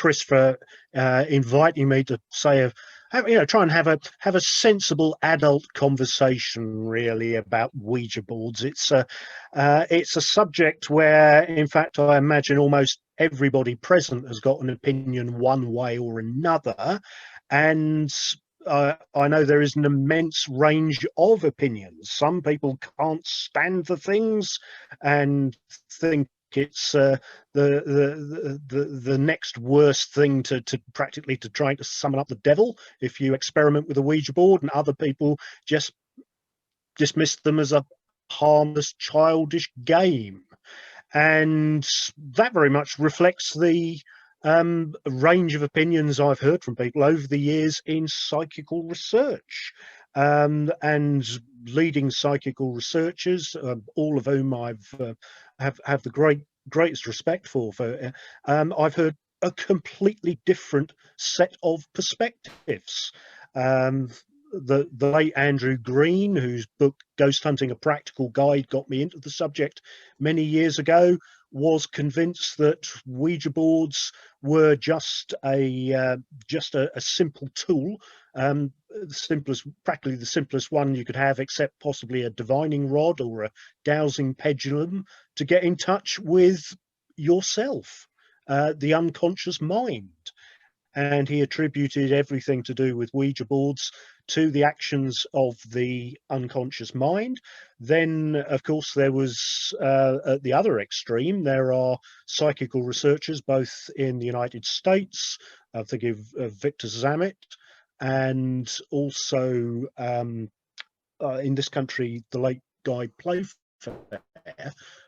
Chris, for inviting me to say, try and have a sensible adult conversation really about Ouija boards. It's a subject where, in fact, I imagine almost everybody present has got an opinion one way or another, and I know there is an immense range of opinions. Some people can't stand the things and think it's the next worst thing to practically to try to summon up the devil if you experiment with a Ouija board, and other people just dismiss them as a harmless childish game. And that very much reflects the range of opinions I've heard from people over the years in psychical research, and leading psychical researchers, all of whom I've have the greatest respect for. I've heard a completely different set of perspectives. The late Andrew Green, whose book Ghost Hunting: A Practical Guide got me into the subject many years ago, was convinced that Ouija boards were just a simple tool, practically the simplest one you could have, except possibly a divining rod or a dowsing pendulum, to get in touch with yourself, the unconscious mind. And he attributed everything to do with Ouija boards to the actions of the unconscious mind. Then, of course, there was, at the other extreme, there are psychical researchers, both in the United States, I think of Victor Zammit, and also in this country, the late Guy Playfair,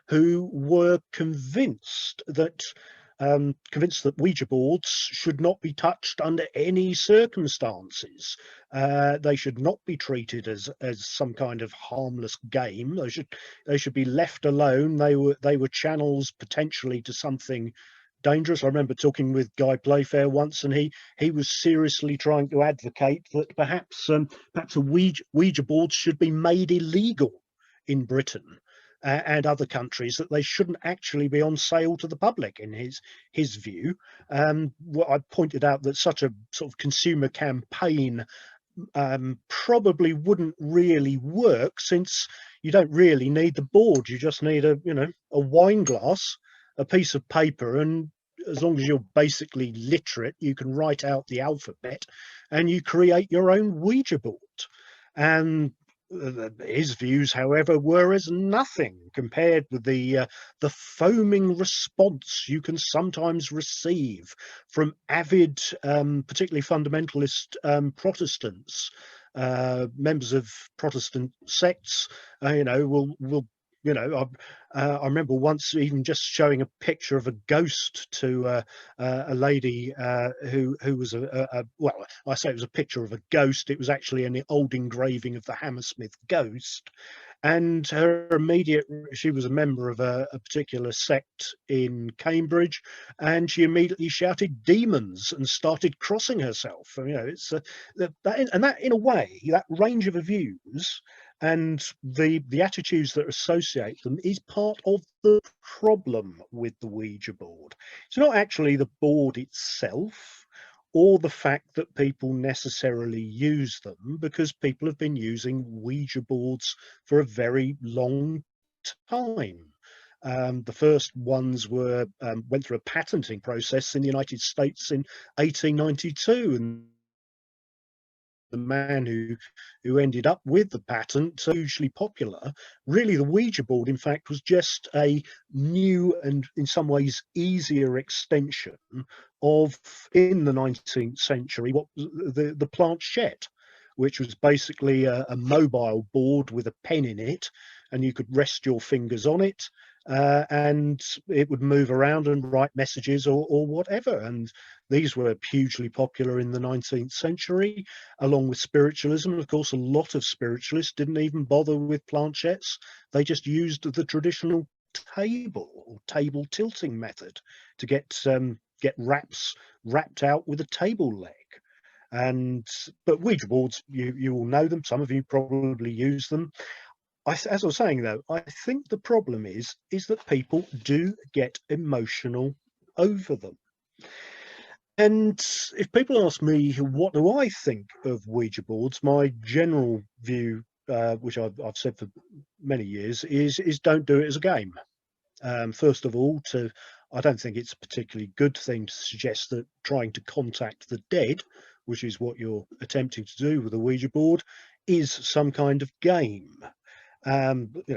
who were convinced that Ouija boards should not be touched under any circumstances. They should not be treated as some kind of harmless game. They should be left alone. They were channels potentially to something dangerous. I remember talking with Guy Playfair once, and he was seriously trying to advocate that perhaps a Ouija board should be made illegal in Britain and other countries, that they shouldn't actually be on sale to the public, in his view. What I pointed out that such a sort of consumer campaign probably wouldn't really work, since you don't really need the board. You just need a wine glass, a piece of paper, and as long as you're basically literate, you can write out the alphabet and you create your own Ouija board. And his views, however, were as nothing compared with the foaming response you can sometimes receive from avid, particularly fundamentalist Protestants, members of Protestant sects. Will I remember once even just showing a picture of a ghost to a lady who was well, I say it was a picture of a ghost. It was actually an old engraving of the Hammersmith ghost. And she was a member of a particular sect in Cambridge, and she immediately shouted demons and started crossing herself. It's that in a way, that range of views and the attitudes that associate them is part of the problem with the Ouija board. It's not actually the board itself or the fact that people necessarily use them, because people have been using Ouija boards for a very long time. The first ones went through a patenting process in the United States in 1892, and the man who ended up with the patent, hugely popular. Really, the Ouija board, in fact, was just a new and in some ways easier extension of, in the 19th century, what the planchette, which was basically a mobile board with a pen in it, and you could rest your fingers on it, and it would move around and write messages or whatever. And these were hugely popular in the 19th century, along with spiritualism. Of course, a lot of spiritualists didn't even bother with planchettes. They just used the traditional table or table tilting method to get wraps wrapped out with a table leg. But Ouija boards, you all know them. Some of you probably use them. As I was saying, though, I think the problem is that people do get emotional over them. And if people ask me what do I think of Ouija boards, my general view, which I've said for many years, is don't do it as a game. First of all, I don't think it's a particularly good thing to suggest that trying to contact the dead, which is what you're attempting to do with a Ouija board, is some kind of game.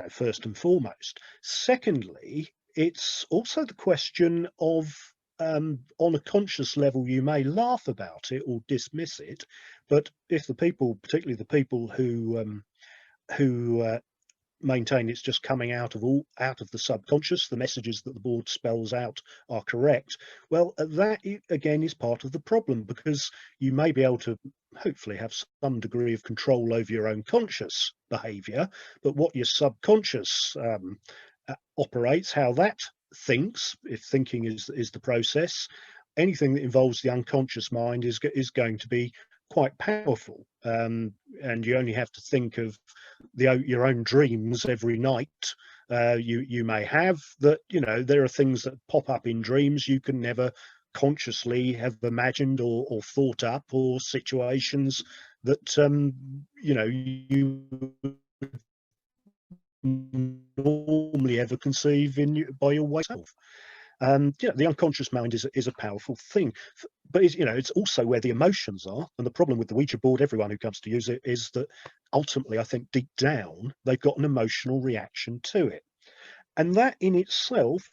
First and foremost. Secondly, it's also the question of, on a conscious level, you may laugh about it or dismiss it, but if the people, particularly the people who maintain it's just coming out of the subconscious, the messages that the board spells out are correct, well, that again is part of the problem, because you may be able to hopefully have some degree of control over your own conscious behavior, but what your subconscious operates, how that thinks, if thinking is the process, anything that involves the unconscious mind is going to be quite powerful. And you only have to think of your own dreams every night. You may have that, there are things that pop up in dreams you can never consciously have imagined or thought up, or situations that you normally ever conceive by your way self. The unconscious mind is a powerful thing, but it's also where the emotions are. And the problem with the Ouija board, everyone who comes to use it, is that ultimately, I think deep down, they've got an emotional reaction to it. And that in itself,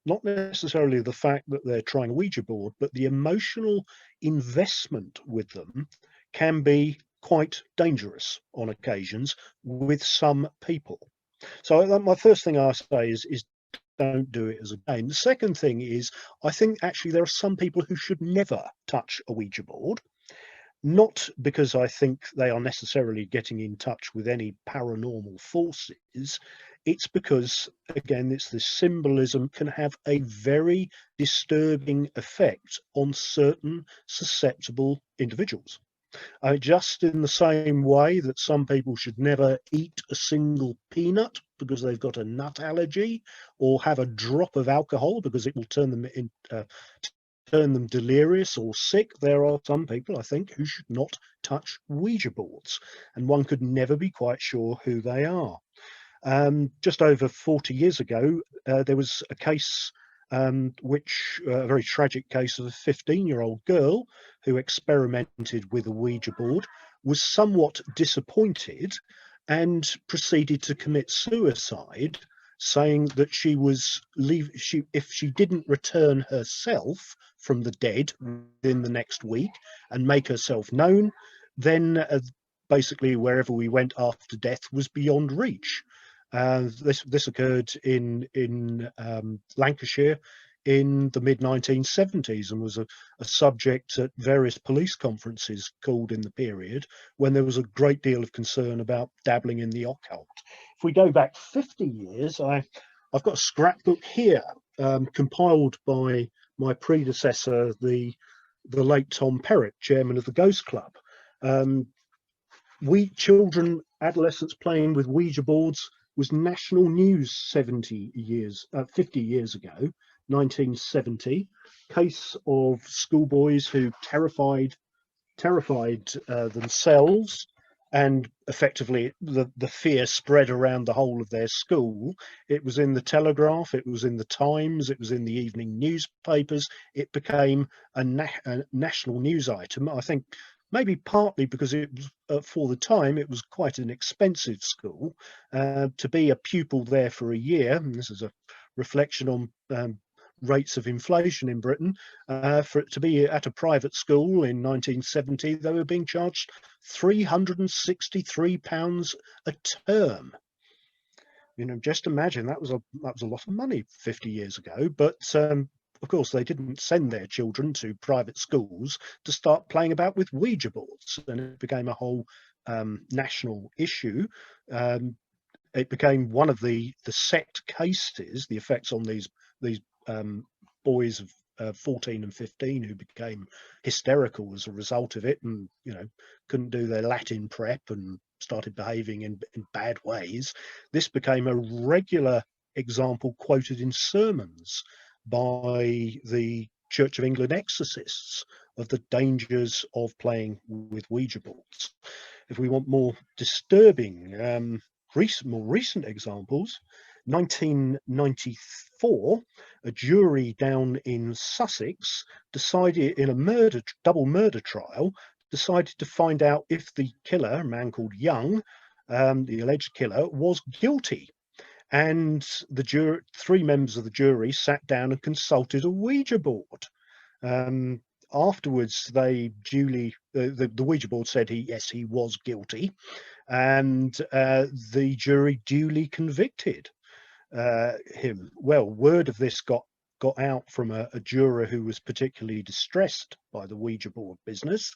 not necessarily the fact that they're trying a Ouija board, but the emotional investment with them can be quite dangerous on occasions with some people. So my first thing I say is don't do it as a game. The second thing is, I think actually there are some people who should never touch a Ouija board, not because I think they are necessarily getting in touch with any paranormal forces. It's because, again, it's this symbolism can have a very disturbing effect on certain susceptible individuals. Just in the same way that some people should never eat a single peanut because they've got a nut allergy, or have a drop of alcohol because it will turn them delirious or sick, there are some people, I think, who should not touch Ouija boards, and one could never be quite sure who they are. Just over 40 years ago, there was a case, a very tragic case of a 15-year-old girl who experimented with a Ouija board, was somewhat disappointed, and proceeded to commit suicide, saying that if she didn't return herself from the dead within the next week and make herself known, then basically wherever we went after death was beyond reach. This occurred in Lancashire in the mid-1970s, and was a subject at various police conferences called in the period, when there was a great deal of concern about dabbling in the occult. If we go back 50 years, I've got a scrapbook here, compiled by my predecessor, the late Tom Perrott, chairman of the Ghost Club. Children, adolescents playing with Ouija boards was national news 50 years ago, 1970. Case of schoolboys who terrified themselves, and effectively the fear spread around the whole of their school. It was in the Telegraph, it was in the Times, it was in the evening newspapers. It became a national news item. I think maybe partly because it was, for the time, it was quite an expensive school. To be a pupil there for a year, and this is a reflection on rates of inflation in Britain, for it to be at a private school in 1970, they were being charged £363 a term. Just imagine, that was a lot of money 50 years ago. But of course, they didn't send their children to private schools to start playing about with Ouija boards, and it became a whole national issue. It became one of the set cases, the effects on these boys of 14 and 15 who became hysterical as a result of it, and couldn't do their Latin prep and started behaving in bad ways. This became a regular example quoted in sermons by the Church of England exorcists of the dangers of playing with Ouija boards. If we want more disturbing, more recent examples, 1994, a jury down in Sussex decided, in a double murder trial, decided to find out if the killer, a man called Young, the alleged killer, was guilty. And the three members of the jury sat down and consulted a Ouija board. Afterwards, they duly, the Ouija board said yes, he was guilty, and the jury duly convicted him. Well, word of this got out from a juror who was particularly distressed by the Ouija board business,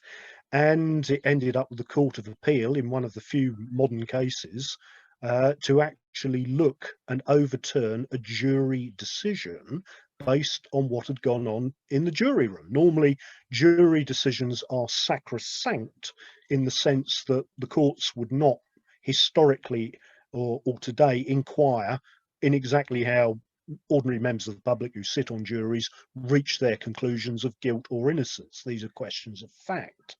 and it ended up with the Court of Appeal, in one of the few modern cases, to actually look and overturn a jury decision based on what had gone on in the jury room. Normally, jury decisions are sacrosanct in the sense that the courts would not historically or today inquire in exactly how ordinary members of the public who sit on juries reach their conclusions of guilt or innocence. These are questions of fact.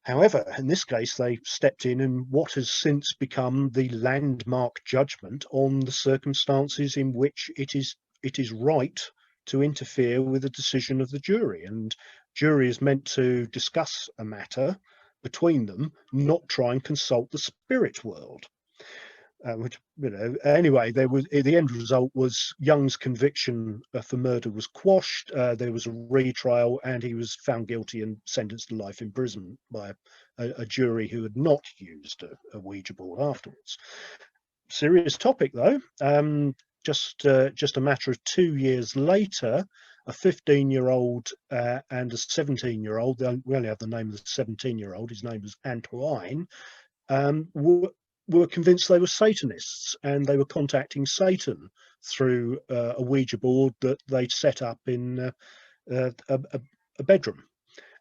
However, in this case, they stepped in what has since become the landmark judgment on the circumstances in which it is right to interfere with the decision of the jury. And jury is meant to discuss a matter between them, not try and consult the spirit world. Which, anyway, the end result was Young's conviction for murder was quashed. There was a retrial, and he was found guilty and sentenced to life in prison by a jury who had not used a Ouija board afterwards. Serious topic, though. Just a matter of 2 years later, a 15-year-old and a 17-year-old, we only have the name of the 17-year-old, his name was Antoine, were convinced they were Satanists, and they were contacting Satan through a Ouija board that they'd set up in a bedroom.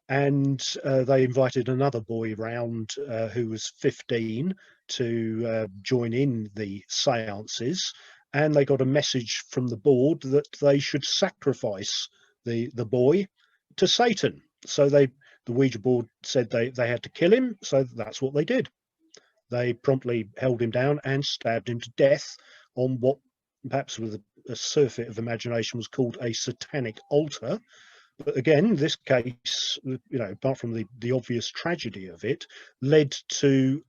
And they invited another boy round who was 15 to join in the seances, and they got a message from the board that they should sacrifice the boy to Satan. So the Ouija board said they had to kill him, so that's what they did. They promptly held him down and stabbed him to death on what, perhaps with a surfeit of imagination, was called a satanic altar. But again, this case, apart from the obvious tragedy of it, led to,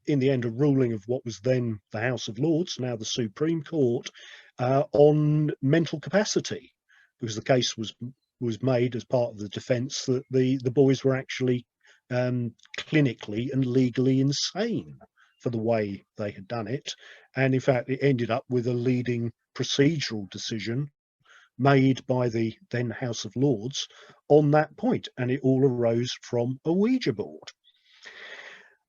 in the end, a ruling of what was then the House of Lords, now the Supreme Court, on mental capacity, because the case was made as part of the defence that the boys were actually clinically and legally insane for the way they had done it. And in fact, it ended up with a leading procedural decision made by the then House of Lords on that point, and it all arose from a Ouija board.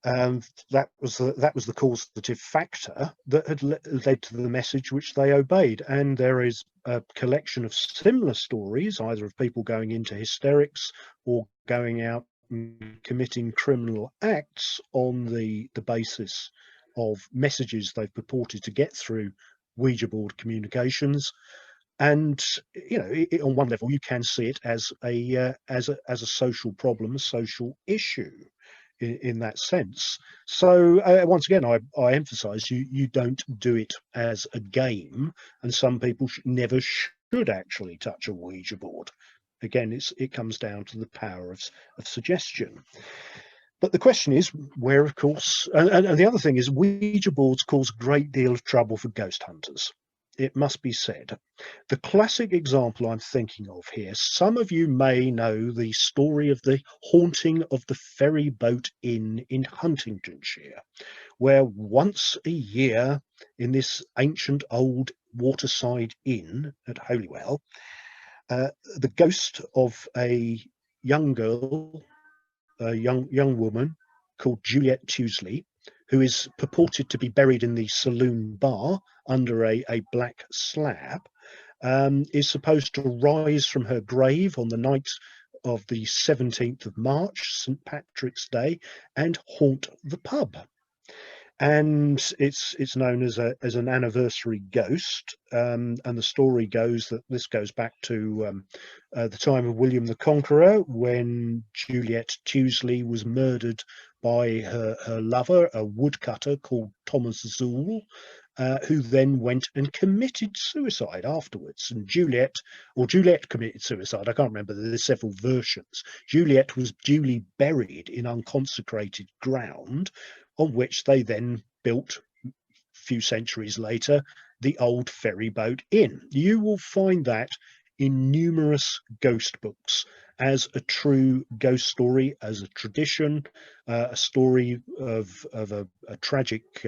That was the causative factor that had led to the message which they obeyed. And there is a collection of similar stories, either of people going into hysterics or going out and committing criminal acts on the basis of messages they've purported to get through Ouija board communications. And on one level, you can see it as a social problem, a social issue in that sense. So once again, I emphasize you don't do it as a game, and some people never should actually touch a Ouija board. Again, it comes down to the power of suggestion. But the question is where, of course, and the other thing is, Ouija boards cause a great deal of trouble for ghost hunters. It must be said. The classic example I'm thinking of here, some of you may know the story of the haunting of the Ferry Boat Inn in Huntingdonshire, where once a year in this ancient old waterside inn at Holywell, the ghost of a young girl, a young woman called Juliet Tuesley, who is purported to be buried in the saloon bar under a black slab, is supposed to rise from her grave on the night of the 17th of March, St. Patrick's Day, and haunt the pub. and it's known as an anniversary ghost. And the story goes that this goes back to the time of William the Conqueror, when Juliet Tuesley was murdered by her lover, a woodcutter called Thomas Zool, who then went and committed suicide afterwards. And Juliet committed suicide. I can't remember. There's several versions. Juliet was duly buried in unconsecrated ground, on which they then built, a few centuries later, the old ferryboat inn. You will find that in numerous ghost books as a true ghost story, as a tradition, a story of a tragic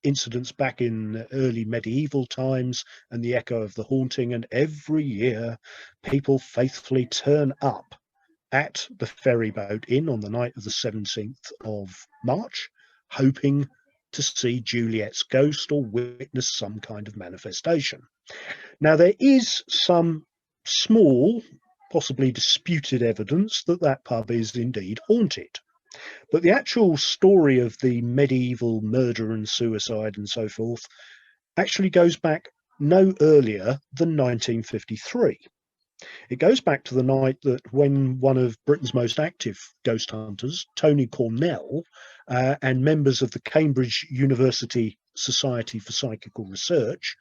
incidents back in early medieval times, and the echo of the haunting. And every year people faithfully turn up at the ferryboat inn on the night of the 17th of March, hoping to see Juliet's ghost or witness some kind of manifestation. Now, there is some small, possibly disputed evidence that that pub is indeed haunted. But the actual story of the medieval murder and suicide and so forth actually goes back no earlier than 1953. It goes back to the night that when one of Britain's most active ghost hunters, Tony Cornell, and members of the Cambridge University Society for Psychical Research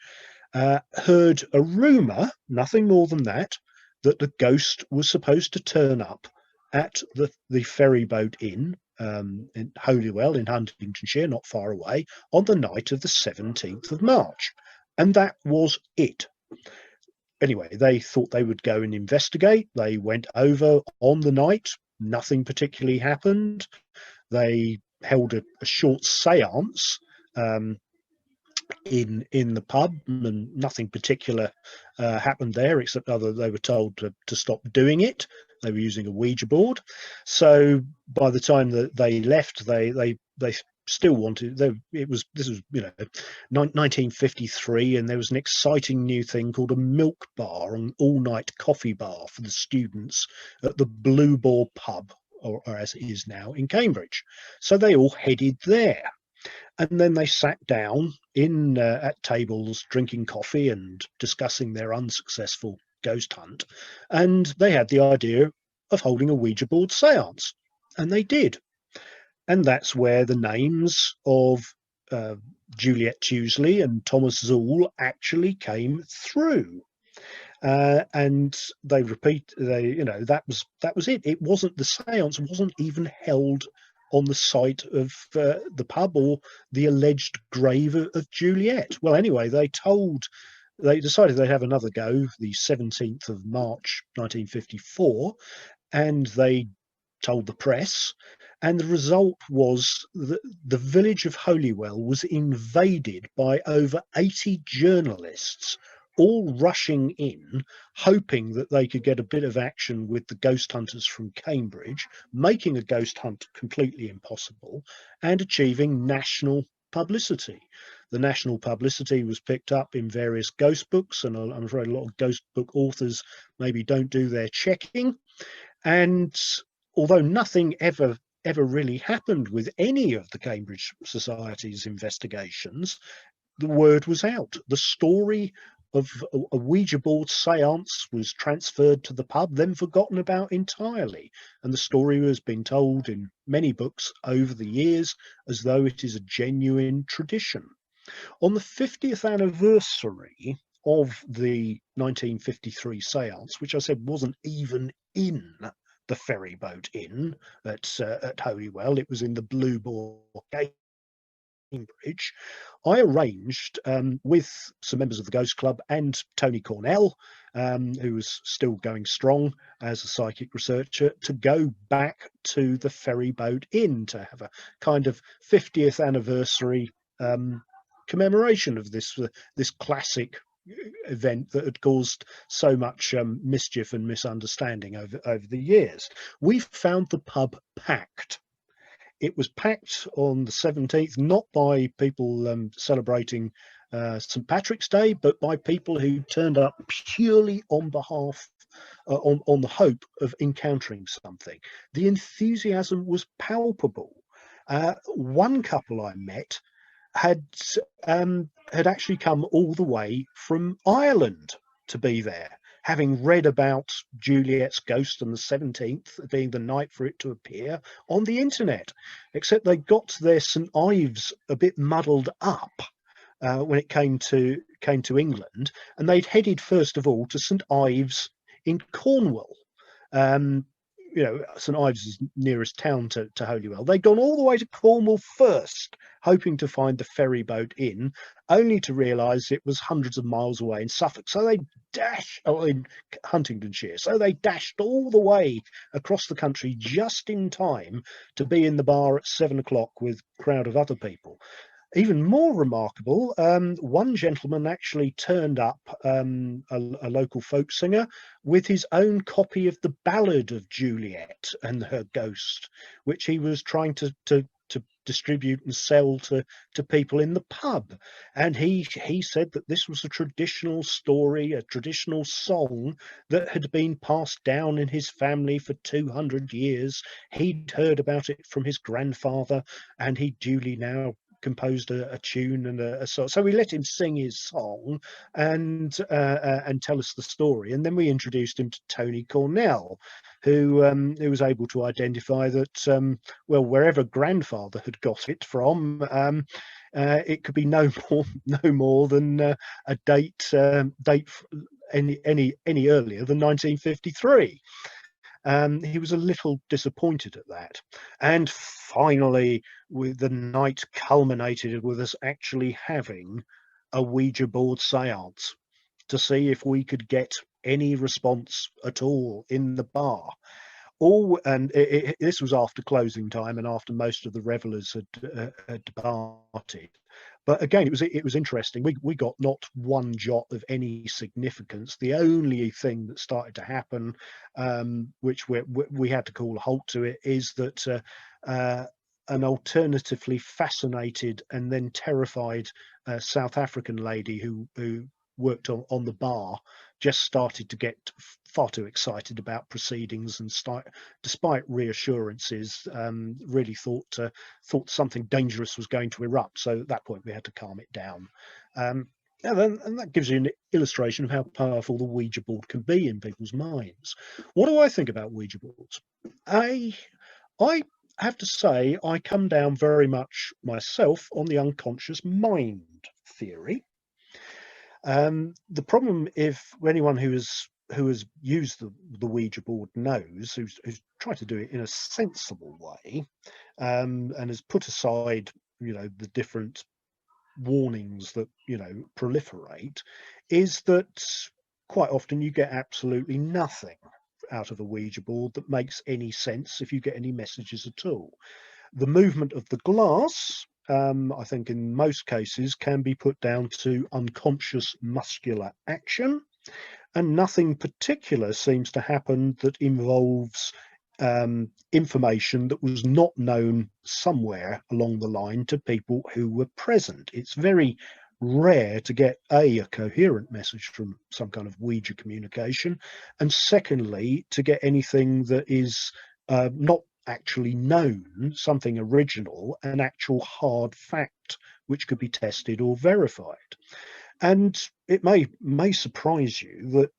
heard a rumour, nothing more than that the ghost was supposed to turn up at the ferryboat inn in Holywell in Huntingdonshire, not far away, on the night of the 17th of March. And that was it. Anyway, they thought they would go and investigate. They went over on the night. Nothing particularly happened. They held a short seance in the pub, and nothing particular happened there, except they were told to stop doing it. They were using a Ouija board. So by the time that they left, they still wanted. This was 1953, and there was an exciting new thing called a milk bar, an all-night coffee bar for the students at the Blue Boar pub, or as it is now, in Cambridge. So they all headed there. And then they sat down at tables, drinking coffee and discussing their unsuccessful ghost hunt. And they had the idea of holding a Ouija board seance. And they did. And that's where the names of Juliet Tuesley and Thomas Zool actually came through. And that was it. It wasn't, the seance wasn't even held on the site of the pub or the alleged grave of Juliet. Well, anyway, they decided they'd have another go, the 17th of March 1954, and they told the press, and the result was that the village of Holywell was invaded by over 80 journalists, all rushing in, hoping that they could get a bit of action with the ghost hunters from Cambridge, making a ghost hunt completely impossible, and achieving national publicity. The national publicity was picked up in various ghost books, and I'm afraid a lot of ghost book authors maybe don't do their checking. And although nothing ever really happened with any of the Cambridge Society's investigations, the word was out. The story of a Ouija board seance was transferred to the pub, then forgotten about entirely. And the story has been told in many books over the years as though it is a genuine tradition. On the 50th anniversary of the 1953 seance, which I said wasn't even in the ferryboat inn at Holywell, it was in the Blue Boar Cambridge, I arranged with some members of the Ghost Club and Tony Cornell, who was still going strong as a psychic researcher, to go back to the ferryboat inn to have a kind of 50th anniversary commemoration of this classic event that had caused so much mischief and misunderstanding over the years. We found the pub packed. It was packed on the 17th, not by people celebrating St. Patrick's Day, but by people who turned up purely on behalf, on the hope of encountering something. The enthusiasm was palpable. One couple I met had actually come all the way from Ireland to be there, having read about Juliet's ghost on the 17th being the night for it to appear on the internet, except they got their St Ives a bit muddled up when it came to England, and they'd headed first of all to St Ives in Cornwall. St Ives is nearest town to Holywell. They'd gone all the way to Cornwall first, hoping to find the ferry boat in, only to realise it was hundreds of miles away in Suffolk. So they in Huntingdonshire. So they dashed all the way across the country just in time to be in the bar at 7 o'clock with a crowd of other people. Even more remarkable, one gentleman actually turned up, a local folk singer, with his own copy of the Ballad of Juliet and her Ghost, which he was trying to distribute and sell to people in the pub. And he said that this was a traditional story, a traditional song that had been passed down in his family for 200 years. He'd heard about it from his grandfather, and he duly now composed a tune and a song. So we let him sing his song and tell us the story, and then we introduced him to Tony Cornell, who was able to identify that wherever grandfather had got it from, it could be no more than a date any earlier than 1953. He was a little disappointed at that. And finally, with the night culminated with us actually having a Ouija board seance to see if we could get any response at all in the bar. This was after closing time and after most of the revelers had departed. But again, it was interesting. We got not one jot of any significance. The only thing that started to happen, which we had to call a halt to it, is that an alternatively fascinated and then terrified South African lady who worked on the bar just started to get far too excited about proceedings, and despite reassurances, really thought something dangerous was going to erupt. So at that point we had to calm it down. And that gives you an illustration of how powerful the Ouija board can be in people's minds. What do I think about Ouija boards? I have to say I come down very much myself on the unconscious mind theory. The problem, if anyone who has used the Ouija board knows, who's tried to do it in a sensible way, and has put aside, the different warnings that, proliferate, is that quite often you get absolutely nothing out of a Ouija board that makes any sense if you get any messages at all. The movement of the glass, I think in most cases, can be put down to unconscious muscular action, and nothing particular seems to happen that involves information that was not known somewhere along the line to people who were present. It's very rare to get a coherent message from some kind of Ouija communication, and secondly, to get anything that is not actually known, something original, an actual hard fact which could be tested or verified. And it may surprise you that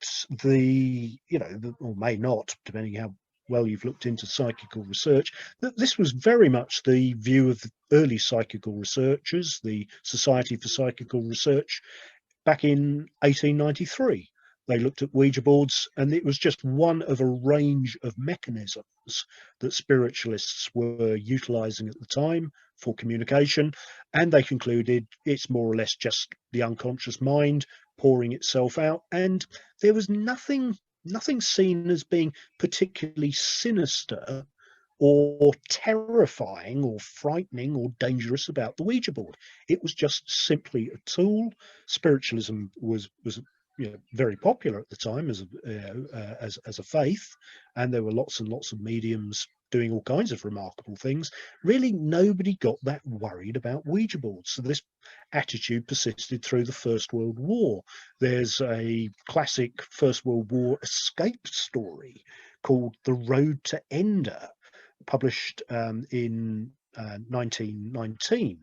or may not, depending how well you've looked into psychical research, that this was very much the view of the early psychical researchers, the Society for Psychical Research, back in 1893. They looked at Ouija boards, and it was just one of a range of mechanisms that spiritualists were utilizing at the time for communication, and they concluded it's more or less just the unconscious mind pouring itself out, and there was nothing seen as being particularly sinister or terrifying or frightening or dangerous about the Ouija board. It was just simply a tool. Spiritualism was very popular at the time as a faith, and there were lots and lots of mediums doing all kinds of remarkable things. Really, nobody got that worried about Ouija boards. So this attitude persisted through the First World War. There's a classic First World War escape story called The Road to Ender, published in 1919,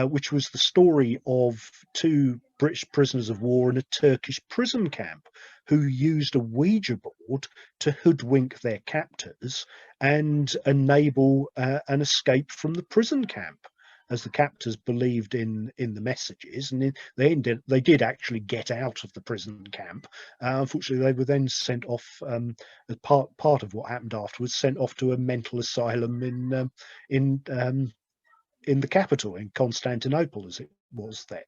which was the story of two British prisoners of war in a Turkish prison camp who used a Ouija board to hoodwink their captors and enable an escape from the prison camp, as the captors believed in the messages, and they did actually get out of the prison camp. Unfortunately, they were then sent off, as part of what happened afterwards, sent off to a mental asylum in the capital, in Constantinople, as it was then.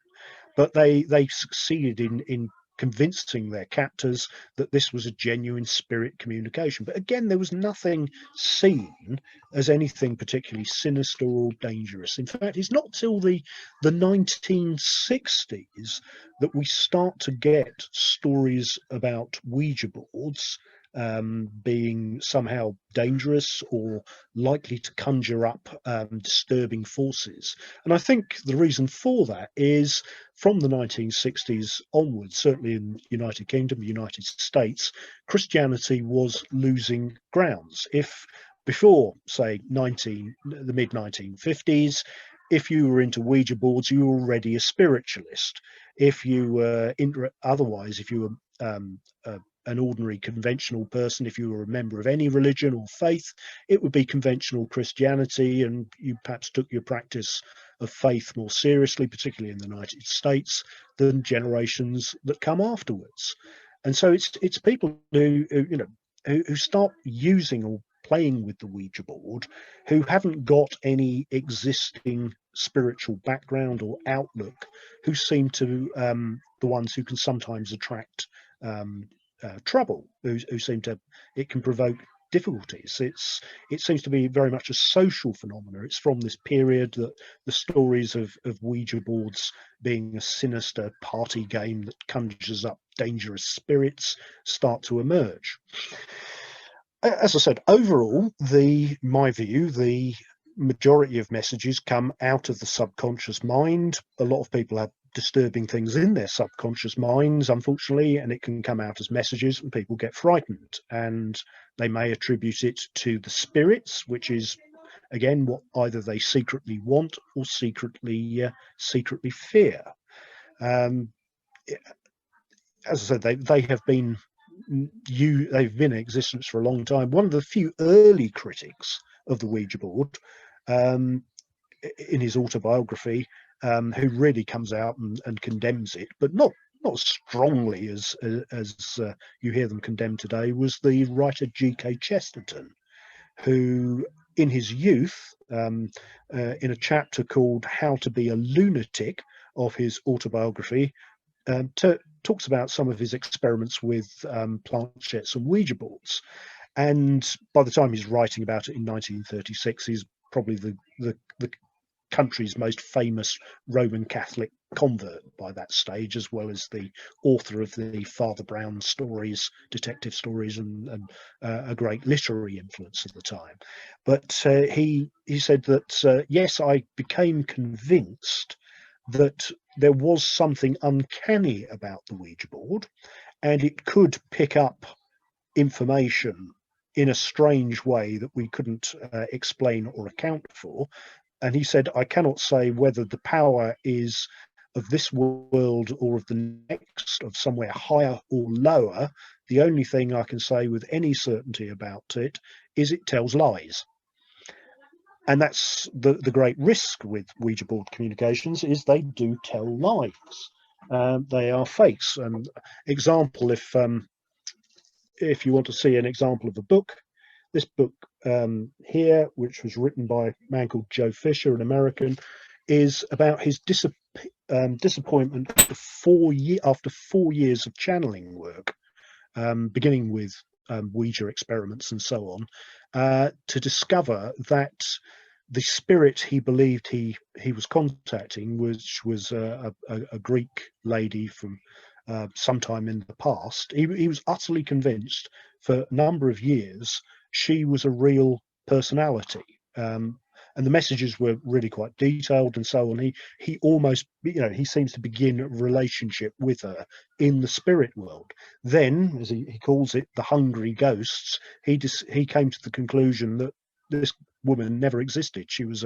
But they succeeded in convincing their captors that this was a genuine spirit communication. But again, there was nothing seen as anything particularly sinister or dangerous. In fact, it's not till the 1960s that we start to get stories about Ouija boards being somehow dangerous or likely to conjure up disturbing forces. And I think the reason for that is, from the 1960s onwards, certainly in the United Kingdom, the United States, Christianity was losing grounds. If before, say, the mid-1950s, if you were into Ouija boards, you were already a spiritualist. If you were otherwise, if you were an ordinary conventional person, if you were a member of any religion or faith, it would be conventional Christianity, and you perhaps took your practice of faith more seriously, particularly in the United States, than generations that come afterwards. And so it's people who start using or playing with the Ouija board, who haven't got any existing spiritual background or outlook, who seem to the ones who can sometimes attract trouble, who seem to, it can provoke difficulties. It seems to be very much a social phenomenon. It's from this period that the stories of Ouija boards being a sinister party game that conjures up dangerous spirits start to emerge. As I said, overall, my view, the majority of messages come out of the subconscious mind. A lot of people have disturbing things in their subconscious minds, unfortunately, and it can come out as messages, and people get frightened, and they may attribute it to the spirits, which is, again, what either they secretly want or secretly fear. As I said, they've been in existence for a long time. One of the few early critics of the Ouija board, in his autobiography, who really comes out and condemns it, but not strongly as you hear them condemned today, was the writer G.K. Chesterton, who in his youth, in a chapter called How to Be a Lunatic of his autobiography, talks about some of his experiments with planchettes and Ouija boards. And by the time he's writing about it in 1936, he's probably the country's most famous Roman Catholic convert by that stage, as well as the author of the Father Brown stories, detective stories, and a great literary influence at the time. But he said that, yes, I became convinced that there was something uncanny about the Ouija board, and it could pick up information in a strange way that we couldn't explain or account for. And he said, I cannot say whether the power is of this world or of the next, of somewhere higher or lower. The only thing I can say with any certainty about it is it tells lies. And that's the great risk with Ouija board communications, is they do tell lies. They are fakes. Example, if you want to see an example of a book, this book here, which was written by a man called Joe Fischer, an American, is about his disappointment after 4 years of channeling work, beginning with Ouija experiments and so on, to discover that the spirit he believed he was contacting, which was a Greek lady from sometime in the past, he was utterly convinced for a number of years she was a real personality. And the messages were really quite detailed and so on. He almost, he seems to begin a relationship with her in the spirit world. Then, as he calls it, the hungry ghosts, he came to the conclusion that this woman never existed. She was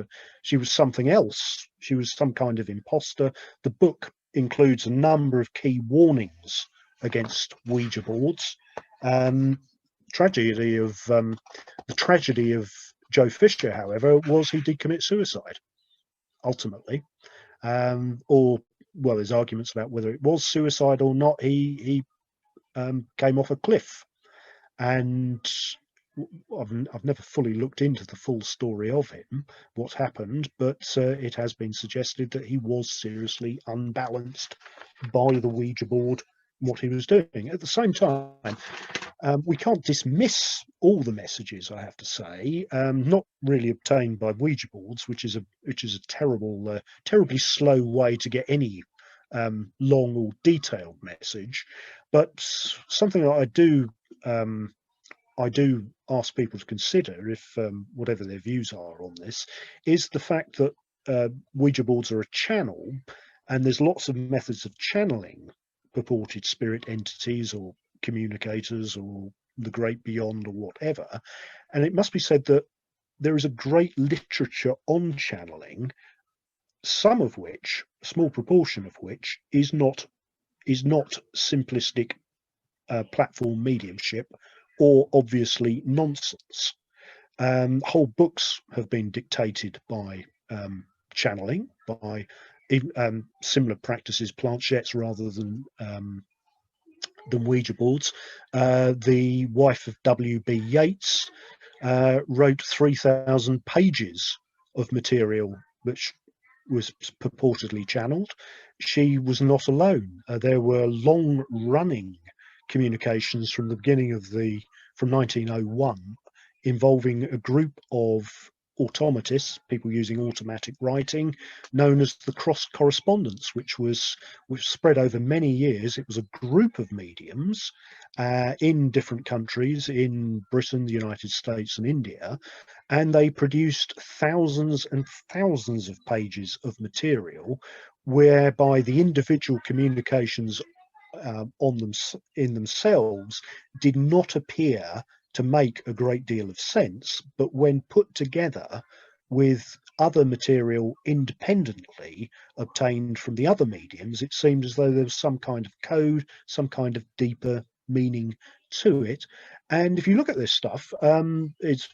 something else. She was some kind of imposter. The book includes a number of key warnings against Ouija boards. The tragedy of Joe Fischer, however, was he did commit suicide ultimately, or well, there's arguments about whether it was suicide or not. He came off a cliff, and I've never fully looked into the full story of him, what happened, but it has been suggested that he was seriously unbalanced by the Ouija board, what he was doing. At the same time, we can't dismiss all the messages, I have to say, not really obtained by Ouija boards, which is a terribly slow way to get any long or detailed message. But something that I do ask people to consider, if whatever their views are on this, is the fact that Ouija boards are a channel, and there's lots of methods of channeling purported spirit entities or communicators or the great beyond or whatever. And it must be said that there is a great literature on channeling, some of which, a small proportion of which, is not simplistic platform mediumship, or obviously nonsense. Whole books have been dictated by channeling, by similar practices, planchettes rather than Ouija boards. The wife of W.B. Yeats wrote 3,000 pages of material which was purportedly channeled. She was not alone. There were long-running communications from the beginning of from 1901, involving a group of automatists, people using automatic writing, known as the Cross Correspondence, which spread over many years. It was a group of mediums in different countries, in Britain, the United States, and India, and they produced thousands and thousands of pages of material, whereby the individual communications in themselves did not appear to make a great deal of sense, but when put together with other material independently obtained from the other mediums, it seemed as though there was some kind of code, some kind of deeper meaning to it. And if you look at this stuff, it's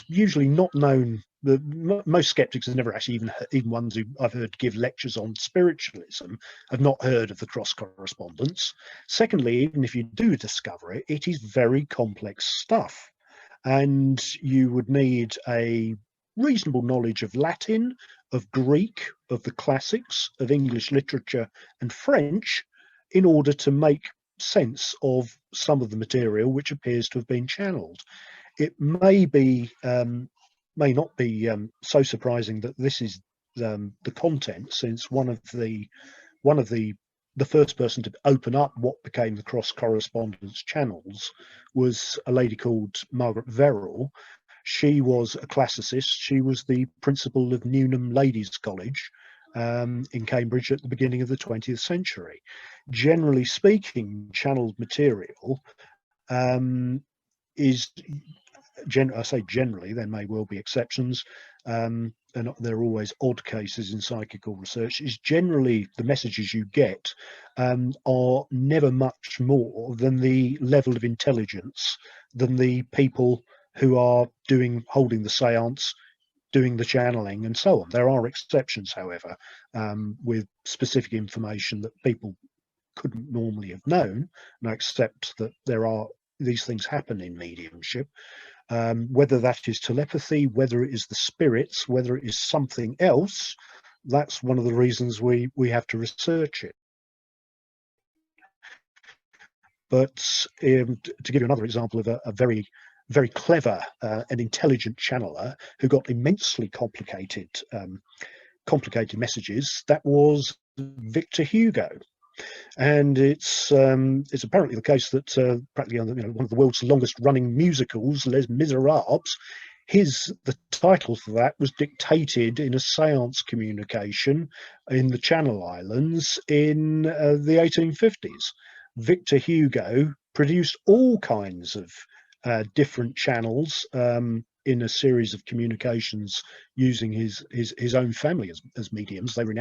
usually not known. Most skeptics have never actually, even ones who I've heard give lectures on spiritualism, have not heard of the Cross Correspondence. Secondly, even if you do discover it, it is very complex stuff, and you would need a reasonable knowledge of Latin, of Greek, of the classics, of English literature and French in order to make sense of some of the material which appears to have been channeled. It may not be so surprising that this is the content, since one of the first person to open up what became the Cross Correspondence channels was a lady called Margaret Verrall. She was a classicist. She was the principal of Newnham Ladies College in Cambridge at the beginning of the 20th century. Generally speaking, channeled material is, I say generally, there may well be exceptions, and there are always odd cases in psychical research, is generally the messages you get are never much more than the level of intelligence than the people who are holding the seance, doing the channeling and so on. There are exceptions, however, with specific information that people couldn't normally have known, and I accept that these things happen in mediumship. Whether that is telepathy, whether it is the spirits, whether it is something else, that's one of the reasons we have to research it. But to give you another example of a very, very clever and intelligent channeler who got immensely complicated messages, that was Victor Hugo. And it's apparently the case that practically one of the world's longest running musicals, Les Miserables, the title for that was dictated in a seance communication in the Channel Islands in the 1850s. Victor Hugo produced all kinds of different channels, in a series of communications using his own family as mediums. They were in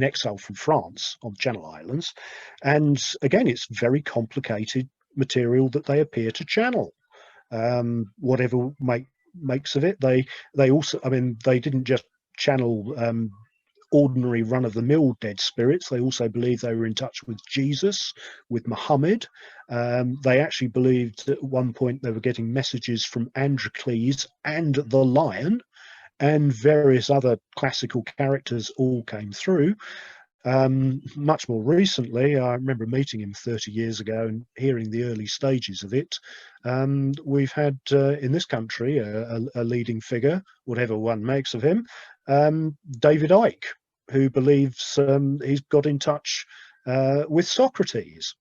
exile from France on Channel Islands, and again, it's very complicated material that they appear to channel. Whatever makes of it, they also, I mean, they didn't just channel ordinary run-of-the-mill dead spirits. They also believed they were in touch with Jesus, with Muhammad. They actually believed at one point they were getting messages from Androcles and the lion, and various other classical characters all came through. Much more recently, I remember meeting him 30 years ago and hearing the early stages of it. We've had in this country a leading figure, whatever one makes of him, David Icke, who believes he's got in touch with Socrates.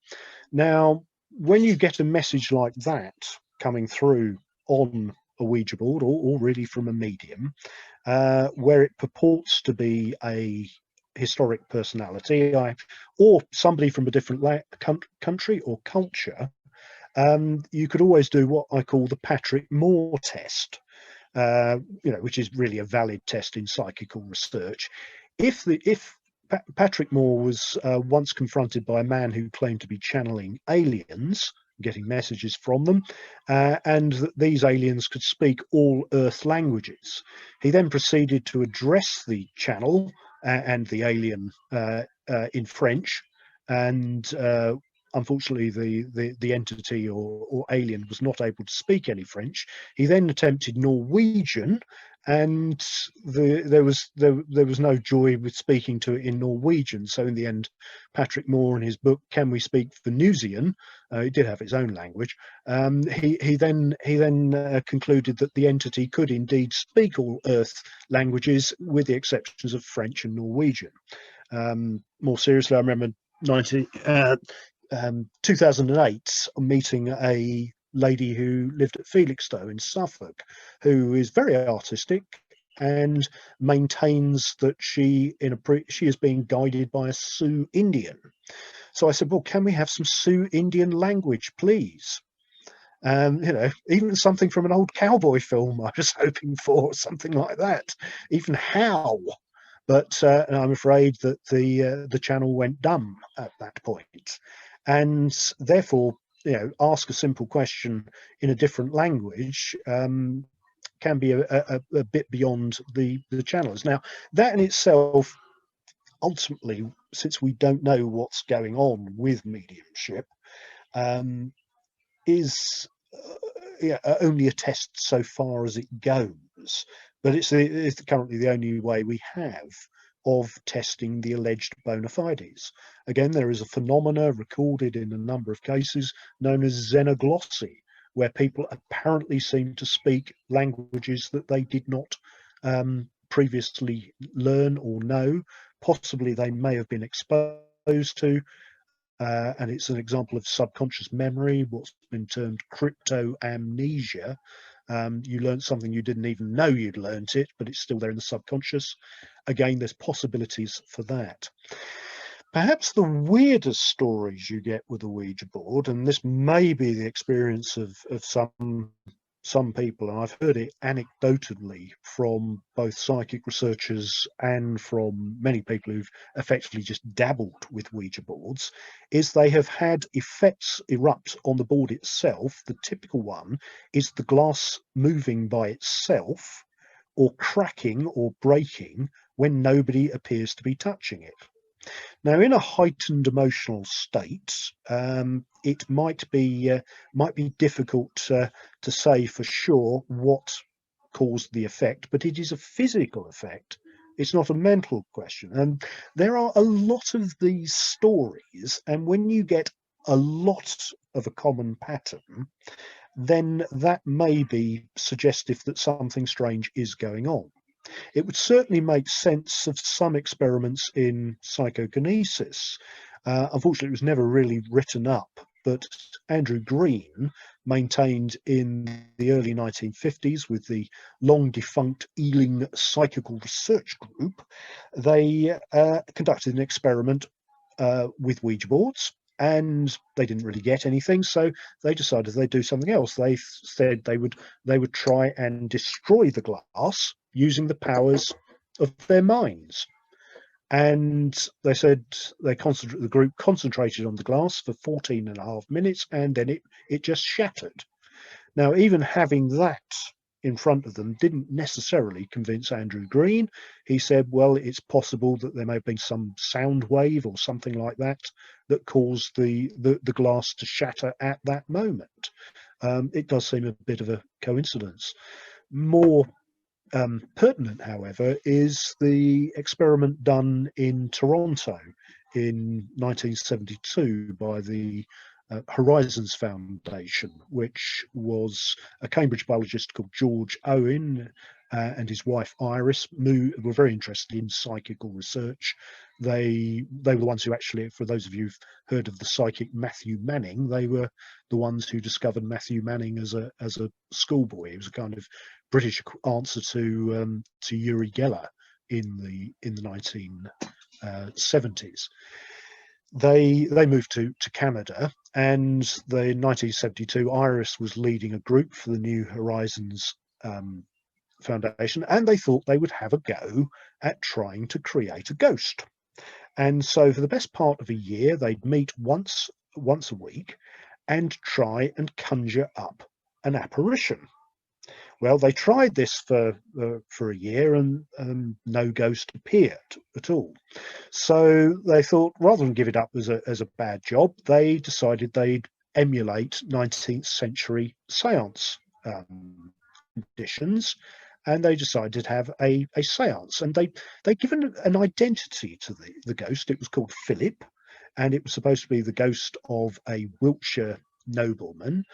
Now, when you get a message like that coming through on a Ouija board, or really from a medium, where it purports to be a historic personality or somebody from a different country or culture, you could always do what I call the Patrick Moore test, which is really a valid test in psychical research. If Patrick Moore was once confronted by a man who claimed to be channeling aliens, getting messages from them, and that these aliens could speak all Earth languages, he then proceeded to address the channel and the alien in French, and unfortunately the entity or alien was not able to speak any French. He then attempted Norwegian, and there was no joy with speaking to it in Norwegian. So in the end, Patrick Moore, in his book Can We Speak Venusian, it did have its own language. He then concluded that the entity could indeed speak all Earth languages, with the exceptions of French and Norwegian. More seriously, I remember 2008 meeting a lady who lived at Felixstowe in Suffolk, who is very artistic and maintains that she is being guided by a Sioux Indian. So I said, well, can we have some Sioux Indian language, please? Even something from an old cowboy film I was hoping for, something like that, even how. But I'm afraid that the channel went dumb at that point. And therefore, ask a simple question in a different language can be a bit beyond the channels. Now, that in itself, ultimately, since we don't know what's going on with mediumship, is only a test so far as it goes. But it's currently the only way we have of testing the alleged bona fides. Again, there is a phenomena recorded in a number of cases known as xenoglossy, where people apparently seem to speak languages that they did not previously learn or know. Possibly they may have been exposed to, and it's an example of subconscious memory, what's been termed crypto amnesia. You learned something you didn't even know you'd learnt it, but it's still there in the subconscious. Again, there's possibilities for that. Perhaps the weirdest stories you get with a Ouija board, and this may be the experience of some people, and I've heard it anecdotally from both psychic researchers and from many people who've effectively just dabbled with Ouija boards, is they have had effects erupt on the board itself. The typical one is the glass moving by itself, or cracking or breaking when nobody appears to be touching it. Now, in a heightened emotional state, it might be difficult to say for sure what caused the effect, but it is a physical effect. It's not a mental question. And there are a lot of these stories, and when you get a lot of a common pattern, then that may be suggestive that something strange is going on. It would certainly make sense of some experiments in psychokinesis. Unfortunately, it was never really written up, but Andrew Green maintained in the early 1950s with the long defunct Ealing Psychical Research Group, they conducted an experiment with Ouija boards, and they didn't really get anything, so they decided they'd do something else. They said they would try and destroy the glass using the powers of their minds. And they said the group concentrated on the glass for 14.5 minutes, and then it just shattered. Now, even having that in front of them didn't necessarily convince Andrew Green. He said, well, it's possible that there may have been some sound wave or something like that that caused the glass to shatter at that moment. It does seem a bit of a coincidence. More pertinent, however, is the experiment done in Toronto in 1972 by the Horizons Foundation, which was a Cambridge biologist called George Owen and his wife Iris, who were very interested in psychical research. They were the ones who actually, for those of you who've heard of the psychic Matthew Manning, they were the ones who discovered Matthew Manning as a schoolboy. He was a kind of British answer to Uri Geller in the 1970s. They moved to Canada, and in 1972 Iris was leading a group for the New Horizons Foundation, and they thought they would have a go at trying to create a ghost. And so for the best part of a year they'd meet once a week and try and conjure up an apparition. Well, they tried this for a year, and no ghost appeared at all. So they thought, rather than give it up as a bad job, they decided they'd emulate 19th century seance conditions, and they decided to have a seance. And they given an identity to the ghost. It was called Philip, and it was supposed to be the ghost of a Wiltshire nobleman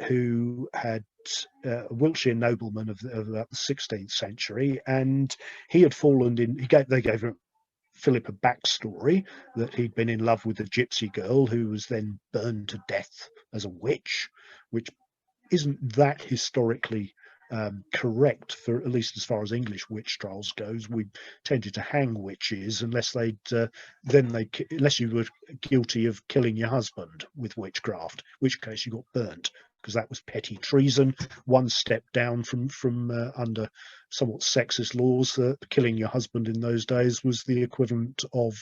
who had a Wiltshire nobleman of the 16th century, and he had fallen in. They gave Philip a backstory that he'd been in love with a gypsy girl who was then burned to death as a witch, which isn't that historically correct, for at least as far as English witch trials goes. We tended to hang witches unless unless you were guilty of killing your husband with witchcraft, in which case you got burnt, because that was petty treason, one step down from under somewhat sexist laws. Killing your husband in those days was the equivalent of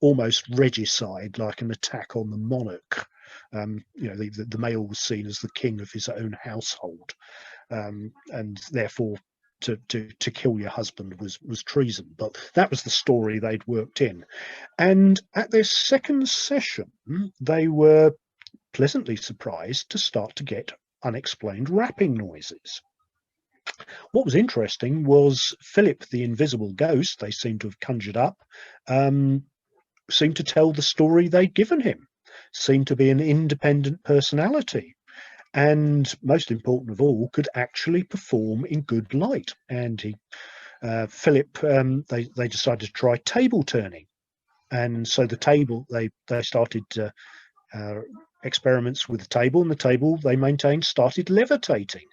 almost regicide, like an attack on the monarch. The male was seen as the king of his own household, and therefore to kill your husband was treason. But that was the story they'd worked in. And at their second session, they were pleasantly surprised to start to get unexplained rapping noises. What was interesting was Philip, the invisible ghost they seemed to have conjured up, seemed to tell the story they'd given him, seemed to be an independent personality, and most important of all, could actually perform in good light. And Philip, they decided to try table turning, and so the table they started experiments with the table, and the table they maintained started levitating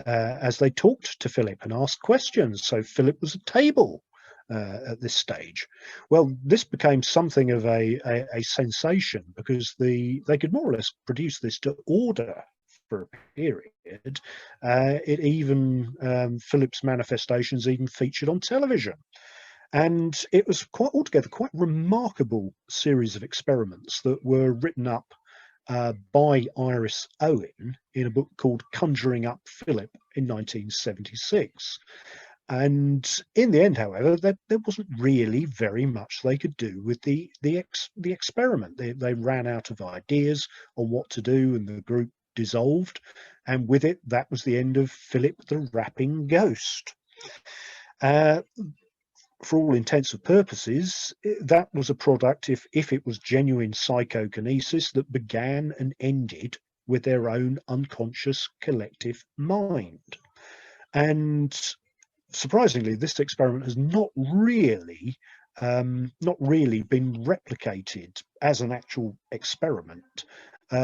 as they talked to Philip and asked questions. So Philip was a table at this stage. Well, this became something of a sensation, because they could more or less produce this to order for a period. It even Philip's manifestations even featured on television. And it was altogether quite remarkable series of experiments that were written up by Iris Owen in a book called Conjuring Up Philip in 1976. And in the end, however, there wasn't really very much they could do with the experiment. They ran out of ideas on what to do, and the group dissolved. And with it, that was the end of Philip the Rapping Ghost. For all intents and purposes, that was a product, if it was genuine psychokinesis, that began and ended with their own unconscious collective mind. And surprisingly, this experiment has not really been replicated as an actual experiment,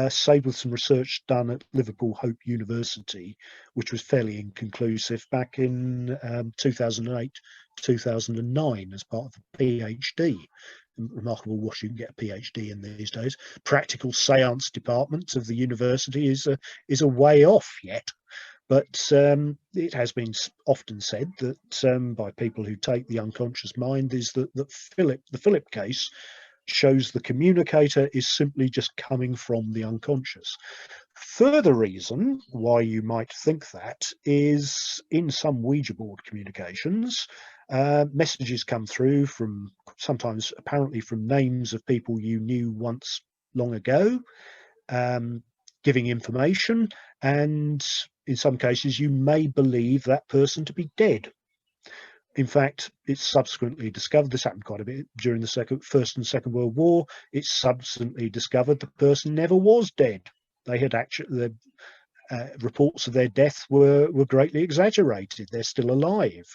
save with some research done at Liverpool Hope University, which was fairly inconclusive back in 2008, 2009 as part of a PhD. remarkable what you can get a PhD in these days. Practical seance department of the university is a way off yet. But it has been often said that by people who take the unconscious mind is that the Philip case shows the communicator is simply just coming from the unconscious. Further reason why you might think that is in some Ouija board communications, messages come through from sometimes apparently from names of people you knew once long ago, giving information, and in some cases you may believe that person to be dead. In fact, it's subsequently discovered, this happened quite a bit during the First and Second World War, it's subsequently discovered the person never was dead. They had actually, the reports of their death were greatly exaggerated. They're still alive.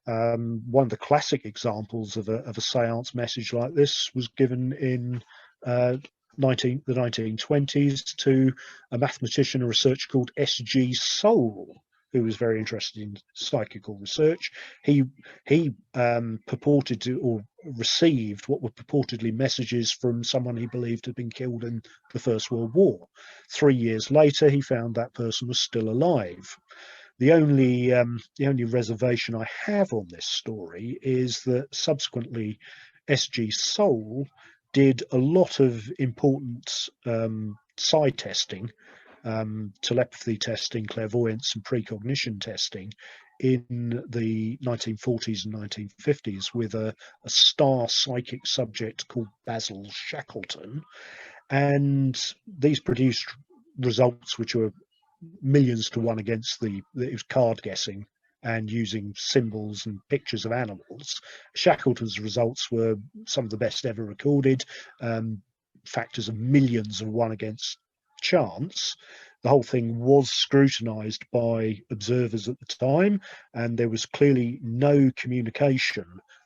One of the classic examples of a seance message like this was given in the 1920s to a mathematician and researcher called S.G. Soule, who was very interested in psychical research. He purported to, or received, what were purportedly messages from someone he believed had been killed in the First World War. 3 years later, he found that person was still alive. The only reservation I have on this story is that subsequently S.G. Soule did a lot of important psi testing, telepathy testing, clairvoyance and precognition testing in the 1940s and 1950s with a star psychic subject called Basil Shackleton, and these produced results which were millions to one against it was card guessing and using symbols and pictures of animals. Shackleton's results were some of the best ever recorded, factors of millions of one against chance. The whole thing was scrutinized by observers at the time, and there was clearly no communication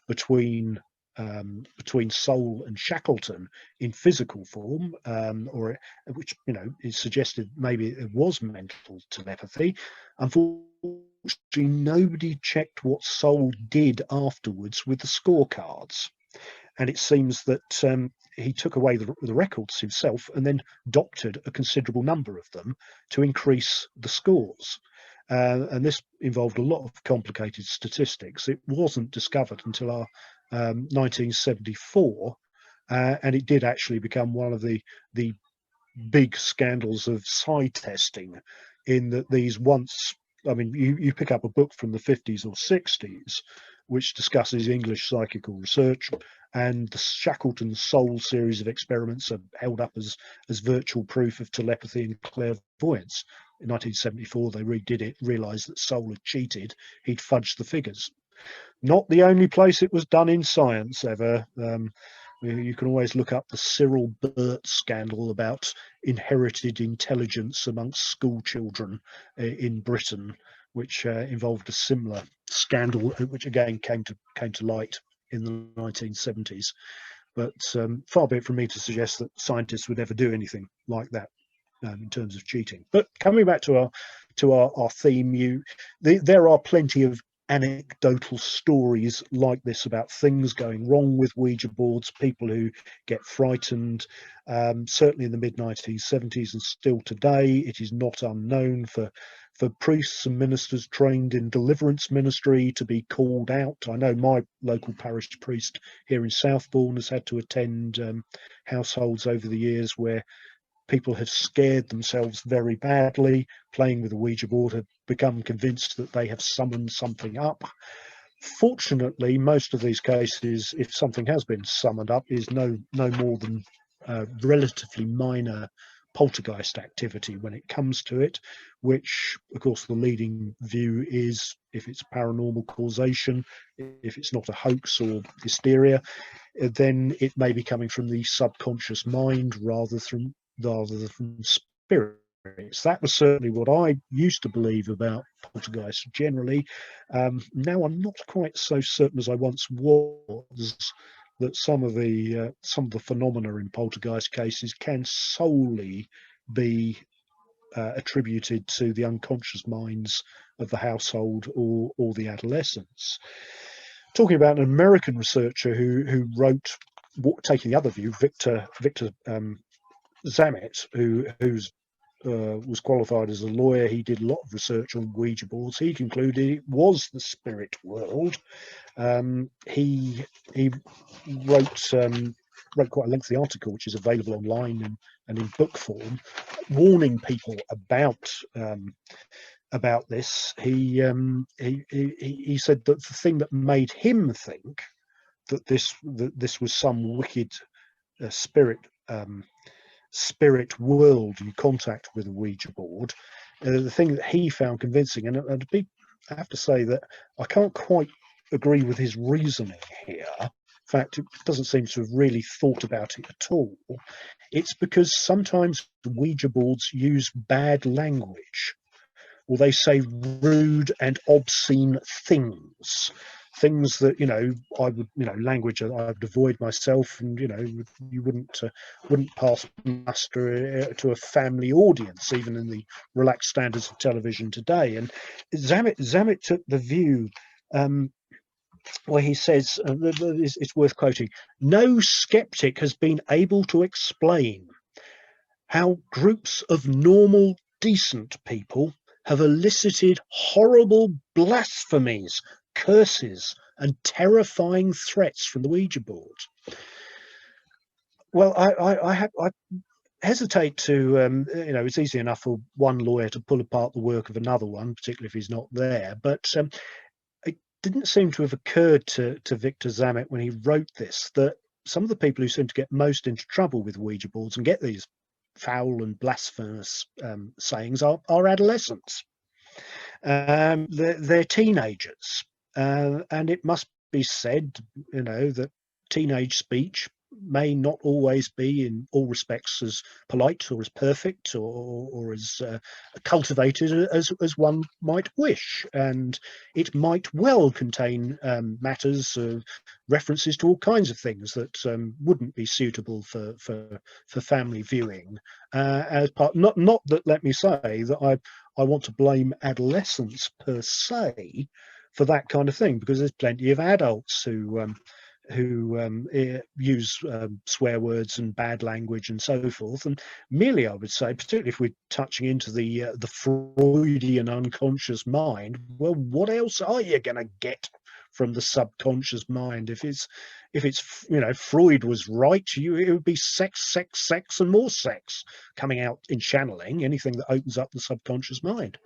between Soule and Shackleton in physical form, or which is suggested maybe it was mental telepathy. Unfortunately, nobody checked what Soule did afterwards with the scorecards, and it seems that he took away the records himself and then doctored a considerable number of them to increase the scores. And this involved a lot of complicated statistics. It wasn't discovered until our 1974, and it did actually become one of the big scandals of psi testing, in that these once, I mean, you pick up a book from the 50s or 60s which discusses English psychical research, and the Shackleton Soule series of experiments are held up as virtual proof of telepathy and clairvoyance. In 1974 they redid it, realized that Soule had cheated, he'd fudged the figures. Not the only place it was done in science ever. You can always look up the Cyril Burt scandal about inherited intelligence amongst school children in Britain, which involved a similar scandal, which again came to light in the 1970s. But far be it from me to suggest that scientists would ever do anything like that in terms of cheating. But coming back to our theme, there are plenty of anecdotal stories like this about things going wrong with Ouija boards, people who get frightened. Certainly in the mid-1970s and still today, it is not unknown for priests and ministers trained in deliverance ministry to be called out. I know my local parish priest here in Southbourne has had to attend households over the years where people have scared themselves very badly, playing with a Ouija board, have become convinced that they have summoned something up. Fortunately, most of these cases, if something has been summoned up, is no more than relatively minor poltergeist activity when it comes to it, which of course the leading view is, if it's paranormal causation, if it's not a hoax or hysteria, then it may be coming from the subconscious mind rather than spirits. That was certainly what I used to believe about poltergeists generally. Now I'm not quite so certain as I once was that some of the phenomena in poltergeist cases can solely be attributed to the unconscious minds of the household or the adolescents. Talking about an American researcher who wrote taking the other view, Victor Zamet, who was qualified as a lawyer. He did a lot of research on Ouija boards. He concluded it was the spirit world. He wrote quite a lengthy article, which is available online and in book form, warning people about this. He said that the thing that made him think that this was some wicked spirit world in contact with a Ouija board, the thing that he found convincing, and I have to say that I can't quite agree with his reasoning here. In fact, it doesn't seem to have really thought about it at all. It's because sometimes the Ouija boards use bad language, or they say rude and obscene things that, I would, language that I would avoid myself, and you wouldn't pass muster to a family audience, even in the relaxed standards of television today. And Zamet took the view where he says, it's worth quoting, "No skeptic has been able to explain how groups of normal, decent people have elicited horrible blasphemies, curses, and terrifying threats from the Ouija board." Well, I hesitate to, it's easy enough for one lawyer to pull apart the work of another one, particularly if he's not there. But it didn't seem to have occurred to Victor Zamet when he wrote this that some of the people who seem to get most into trouble with Ouija boards and get these foul and blasphemous sayings are adolescents. They're teenagers, and it must be said, that teenage speech may not always be in all respects as polite or as perfect or as cultivated as one might wish, and it might well contain matters of references to all kinds of things that wouldn't be suitable for family viewing. As part, not that, let me say that I want to blame adolescents per se for that kind of thing, because there's plenty of adults who use swear words and bad language and so forth. And merely, I would say, particularly if we're touching into the Freudian unconscious mind, well, what else are you going to get from the subconscious mind? If it's Freud was right, it would be sex, and more sex coming out in channeling, anything that opens up the subconscious mind.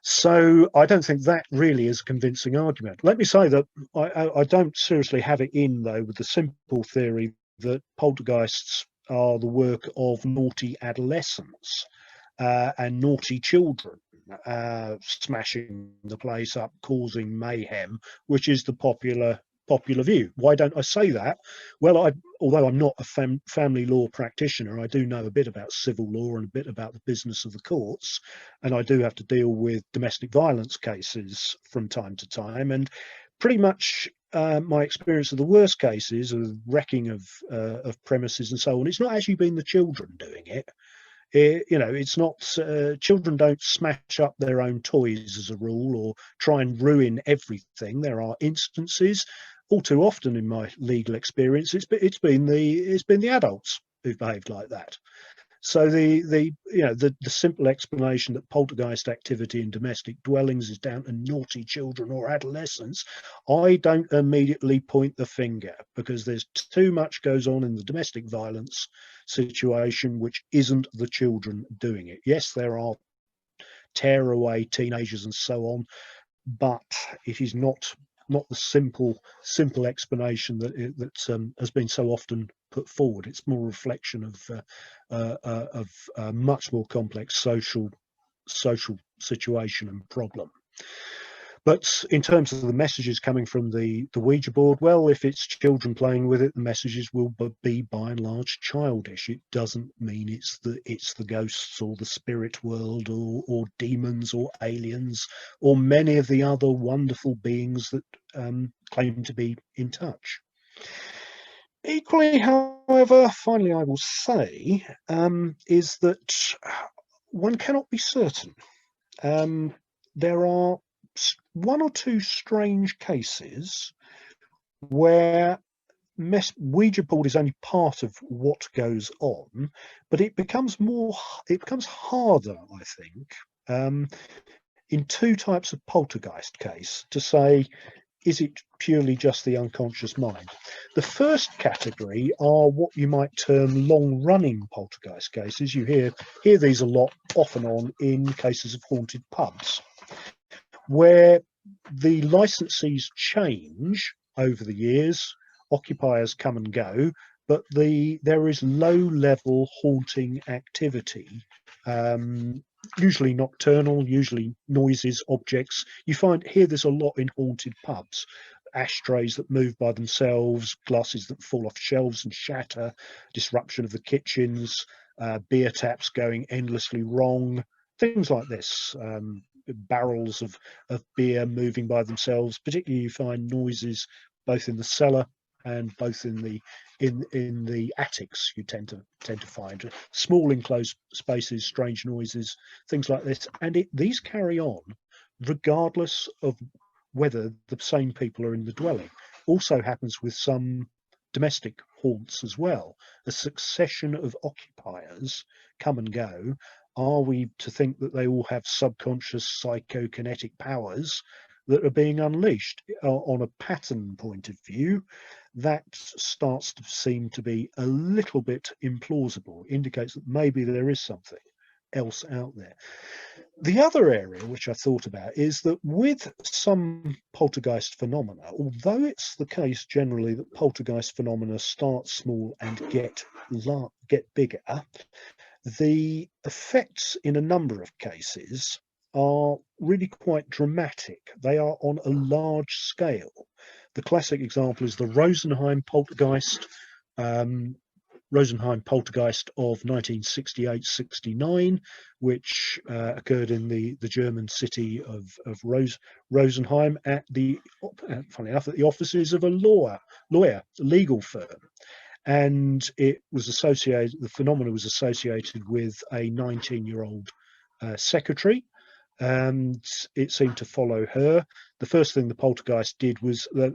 So I don't think that really is a convincing argument. Let me say that I don't seriously have it in, though, with the simple theory that poltergeists are the work of naughty adolescents and naughty children, smashing the place up, causing mayhem, which is the popular view. Why don't I say that? Well, although I'm not a family law practitioner, I do know a bit about civil law and a bit about the business of the courts, and I do have to deal with domestic violence cases from time to time, and pretty much my experience of the worst cases of wrecking of premises and so on, it's not actually been the children doing it. It's not, children don't smash up their own toys as a rule or try and ruin everything. There are instances, all too often in my legal experience, it's been the adults who've behaved like that. So the simple explanation that poltergeist activity in domestic dwellings is down to naughty children or adolescents, I don't immediately point the finger, because there's too much goes on in the domestic violence situation which isn't the children doing it. Yes, there are tearaway teenagers and so on, but it is not the simple explanation that has been so often put forward. It's more a reflection of a much more complex social situation and problem. But in terms of the messages coming from the Ouija board, well, if it's children playing with it, the messages will be by and large childish. It doesn't mean it's the ghosts or the spirit world or demons or aliens or many of the other wonderful beings that claim to be in touch. Equally, however, finally I will say, is that one cannot be certain. There are one or two strange cases where Ouija board is only part of what goes on, but it becomes harder, I think, in two types of poltergeist case to say, is it purely just the unconscious mind? The first category are what you might term long-running poltergeist cases. You hear these a lot, off and on, in cases of haunted pubs, where the licensees change over the years, occupiers come and go, but there is low-level haunting activity, usually nocturnal, usually noises, objects. You hear this a lot in haunted pubs. Ashtrays that move by themselves, glasses that fall off shelves and shatter, disruption of the kitchens, beer taps going endlessly wrong, things like this. Barrels of beer moving by themselves. Particularly, you find noises both in the cellar and both in the attics. You tend to find small enclosed spaces, strange noises, things like this, and these carry on regardless of whether the same people are in the dwelling. Also happens with some domestic haunts as well. A succession of occupiers come and go. Are we to think that they all have subconscious psychokinetic powers that are being unleashed? On a pattern point of view, that starts to seem to be a little bit implausible, indicates that maybe there is something else out there. The other area which I thought about is that with some poltergeist phenomena, although it's the case generally that poltergeist phenomena start small and get bigger, the effects in a number of cases are really quite dramatic. They are on a large scale. The classic example is the Rosenheim poltergeist. Rosenheim poltergeist of 1968-69, which occurred in the German city of Rosenheim at funny enough, at the offices of a legal firm. And it was the phenomena was associated with a 19-year-old secretary, and it seemed to follow her. The first thing the poltergeist did was the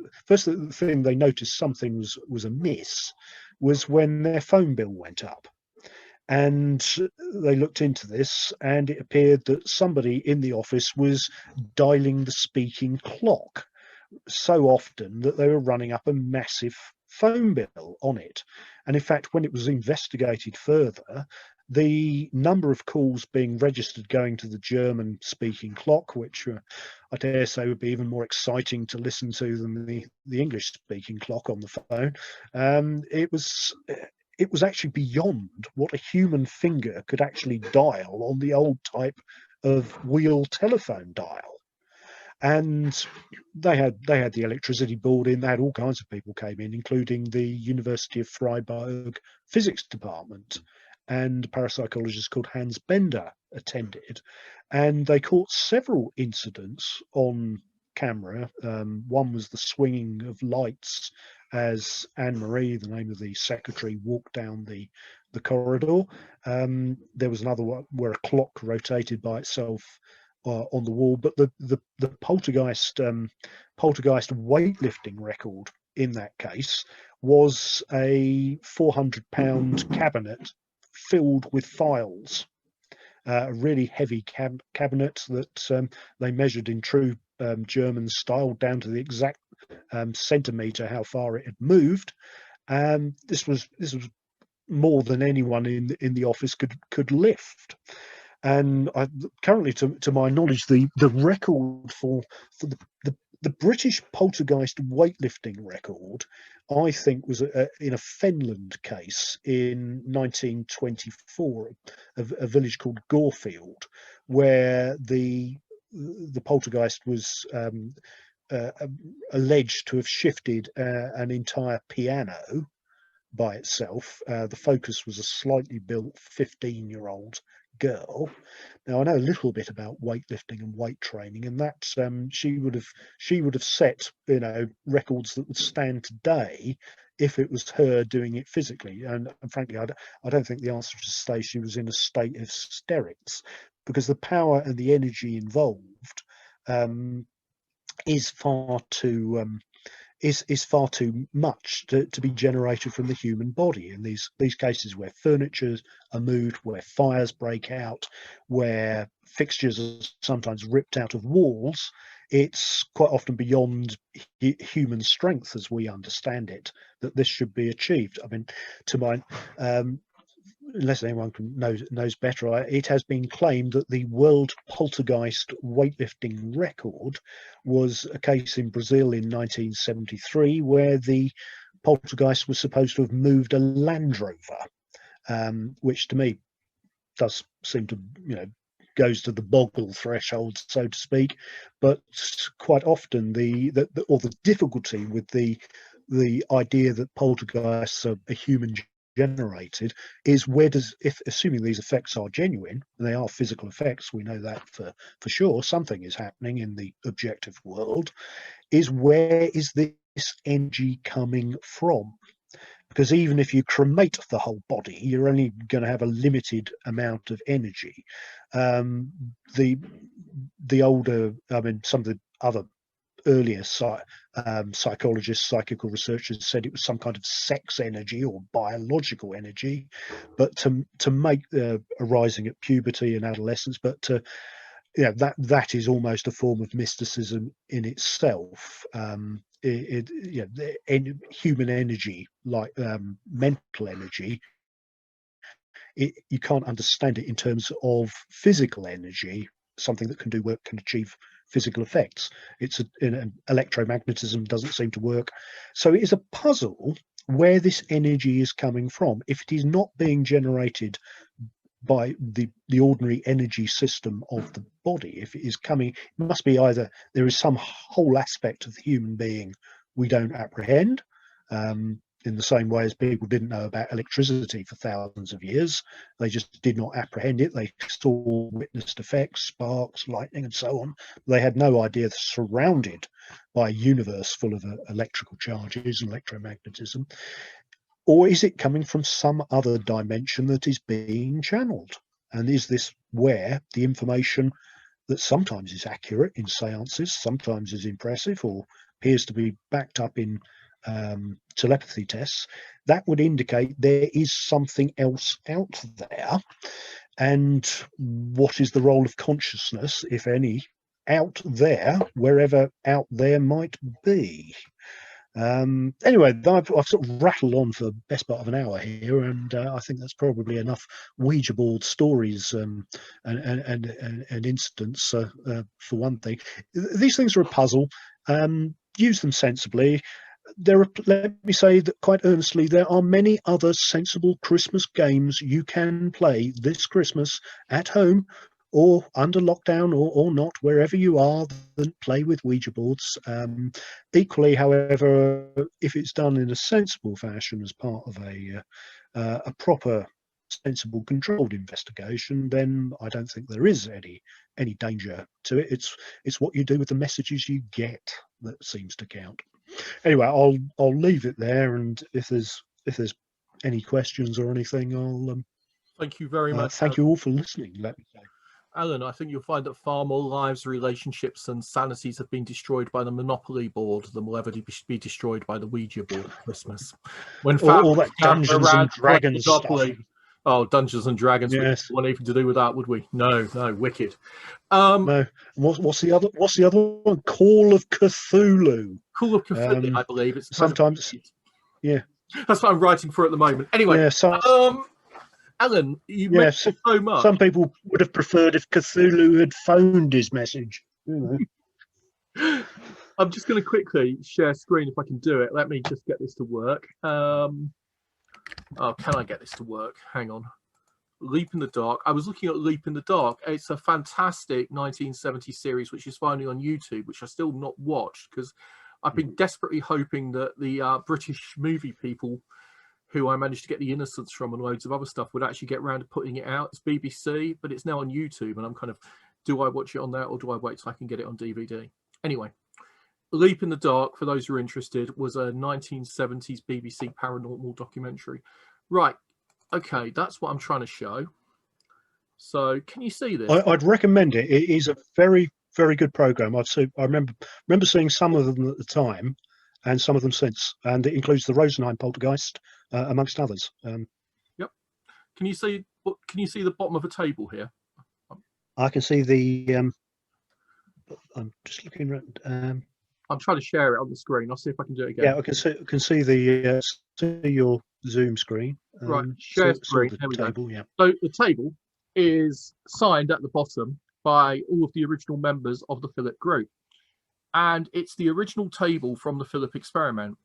thing they noticed something was amiss was when their phone bill went up. And they looked into this, and it appeared that somebody in the office was dialing the speaking clock so often that they were running up a massive phone bill on it. And in fact, when it was investigated further, the number of calls being registered going to the German speaking clock, which I dare say would be even more exciting to listen to than the English speaking clock on the phone, it was actually beyond what a human finger could actually dial on the old type of wheel telephone dial. And they had the electricity board in. They had all kinds of people came in, including the University of Freiburg physics department, and a parapsychologist called Hans Bender attended, and they caught several incidents on camera. One was the swinging of lights as Anne-Marie, the name of the secretary, walked down the corridor. There was another one where a clock rotated by itself on the wall. But the poltergeist weightlifting record in that case was a 400-pound cabinet filled with files, a really heavy cabinet that they measured in true German style down to the exact centimetre how far it had moved. This was more than anyone in the office could lift. And currently, to my knowledge, the record for the British poltergeist weightlifting record, I think, was in a Fenland case in 1924, a village called Gorefield, where the poltergeist was alleged to have shifted an entire piano by itself. The focus was a slightly built 15-year-old girl. Now, I know a little bit about weightlifting and weight training, and that she would have set records that would stand today if it was her doing it physically. And frankly, I don't think the answer is to say she was in a state of hysterics, because the power and the energy involved is far too is far too much to be generated from the human body in these cases where furniture are moved, where fires break out, where fixtures are sometimes ripped out of walls. It's quite often beyond human strength as we understand it that this should be achieved. I mean, to my unless anyone knows better, it has been claimed that the world poltergeist weightlifting record was a case in Brazil in 1973, where the poltergeist was supposed to have moved a Land Rover, which to me does seem to, goes to the boggle threshold, so to speak. But quite often the difficulty with the idea that poltergeists are human generated is if assuming these effects are genuine, and they are physical effects, we know that for sure, something is happening in the objective world, is where is this energy coming from? Because even if you cremate the whole body, you're only going to have a limited amount of energy. The older, some of the other earlier psychologists, psychical researchers said it was some kind of sex energy or biological energy, but to make arising at puberty and adolescence, but to that is almost a form of mysticism in itself. Human energy, like mental energy, you can't understand it in terms of physical energy, something that can do work, can achieve physical effects. Electromagnetism doesn't seem to work. So it is a puzzle where this energy is coming from. If it is not being generated by the ordinary energy system of the body, if it is coming, it must be either there is some whole aspect of the human being we don't apprehend, in the same way as people didn't know about electricity for thousands of years. They just did not apprehend it. They saw, witnessed effects, sparks, lightning, and so on. They had no idea they're surrounded by a universe full of electrical charges and electromagnetism. Or is it coming from some other dimension that is being channeled? And is this where the information that sometimes is accurate in seances, sometimes is impressive or appears to be backed up in telepathy tests, that would indicate there is something else out there? And what is the role of consciousness, if any, out there, wherever out there might be? Anyway, I've sort of rattled on for the best part of an hour here, and I think that's probably enough Ouija board stories and incidents for one thing. These things are a puzzle. Use them sensibly. Let me say that quite earnestly, there are many other sensible Christmas games you can play this Christmas at home or under lockdown or not, wherever you are, than play with Ouija boards. Equally, however, if it's done in a sensible fashion as part of a proper, sensible, controlled investigation, then I don't think there is any danger to it. It's what you do with the messages you get that seems to count. Anyway, I'll leave it there, and if there's any questions or anything, I'll thank you very much. Thank you all for listening. Let me say, Alan, I think you'll find that far more lives, relationships, and sanities have been destroyed by the Monopoly board than will ever be destroyed by the Ouija board at Christmas. When all that Dungeons and Dragons stuff. Oh, Dungeons and Dragons. Yes. We wouldn't even to do with that, would we? No, wicked. No. What's the other one? Call of Cthulhu. Call of Cthulhu, I believe. It's sometimes. Yeah. That's what I'm writing for at the moment. Anyway. Yeah, Alan, you mentioned so much. Some people would have preferred if Cthulhu had phoned his message. I'm just going to quickly share screen if I can do it. Let me just get this to work. Oh, can I get this to work? Hang on. Leap in the Dark. I was looking at Leap in the Dark. It's a fantastic 1970s series, which is finally on YouTube, which I still not watched because I've been desperately hoping that the British movie people who I managed to get The Innocents from and loads of other stuff would actually get around to putting it out. It's BBC, but it's now on YouTube, and I'm kind of, do I watch it on there or do I wait till I can get it on DVD? Anyway, Leap in the Dark, for those who are interested, was a 1970s BBC paranormal documentary. Right, okay, that's what I'm trying to show. So, can you see this? I'd recommend it. It is a very, very good program. I remember seeing some of them at the time, and some of them since, and it includes the Rosenheim Poltergeist, amongst others. Yep. Can you see the bottom of a table here? I can see the. I'm just looking at. I'm trying to share it on the screen. I'll see if I can do it again. Yeah, I can see the see your Zoom screen. Right, share screen. The there we table, go. yeah. So the table is signed at the bottom by all of the original members of the Philip group, and it's the original table from the Philip experiment.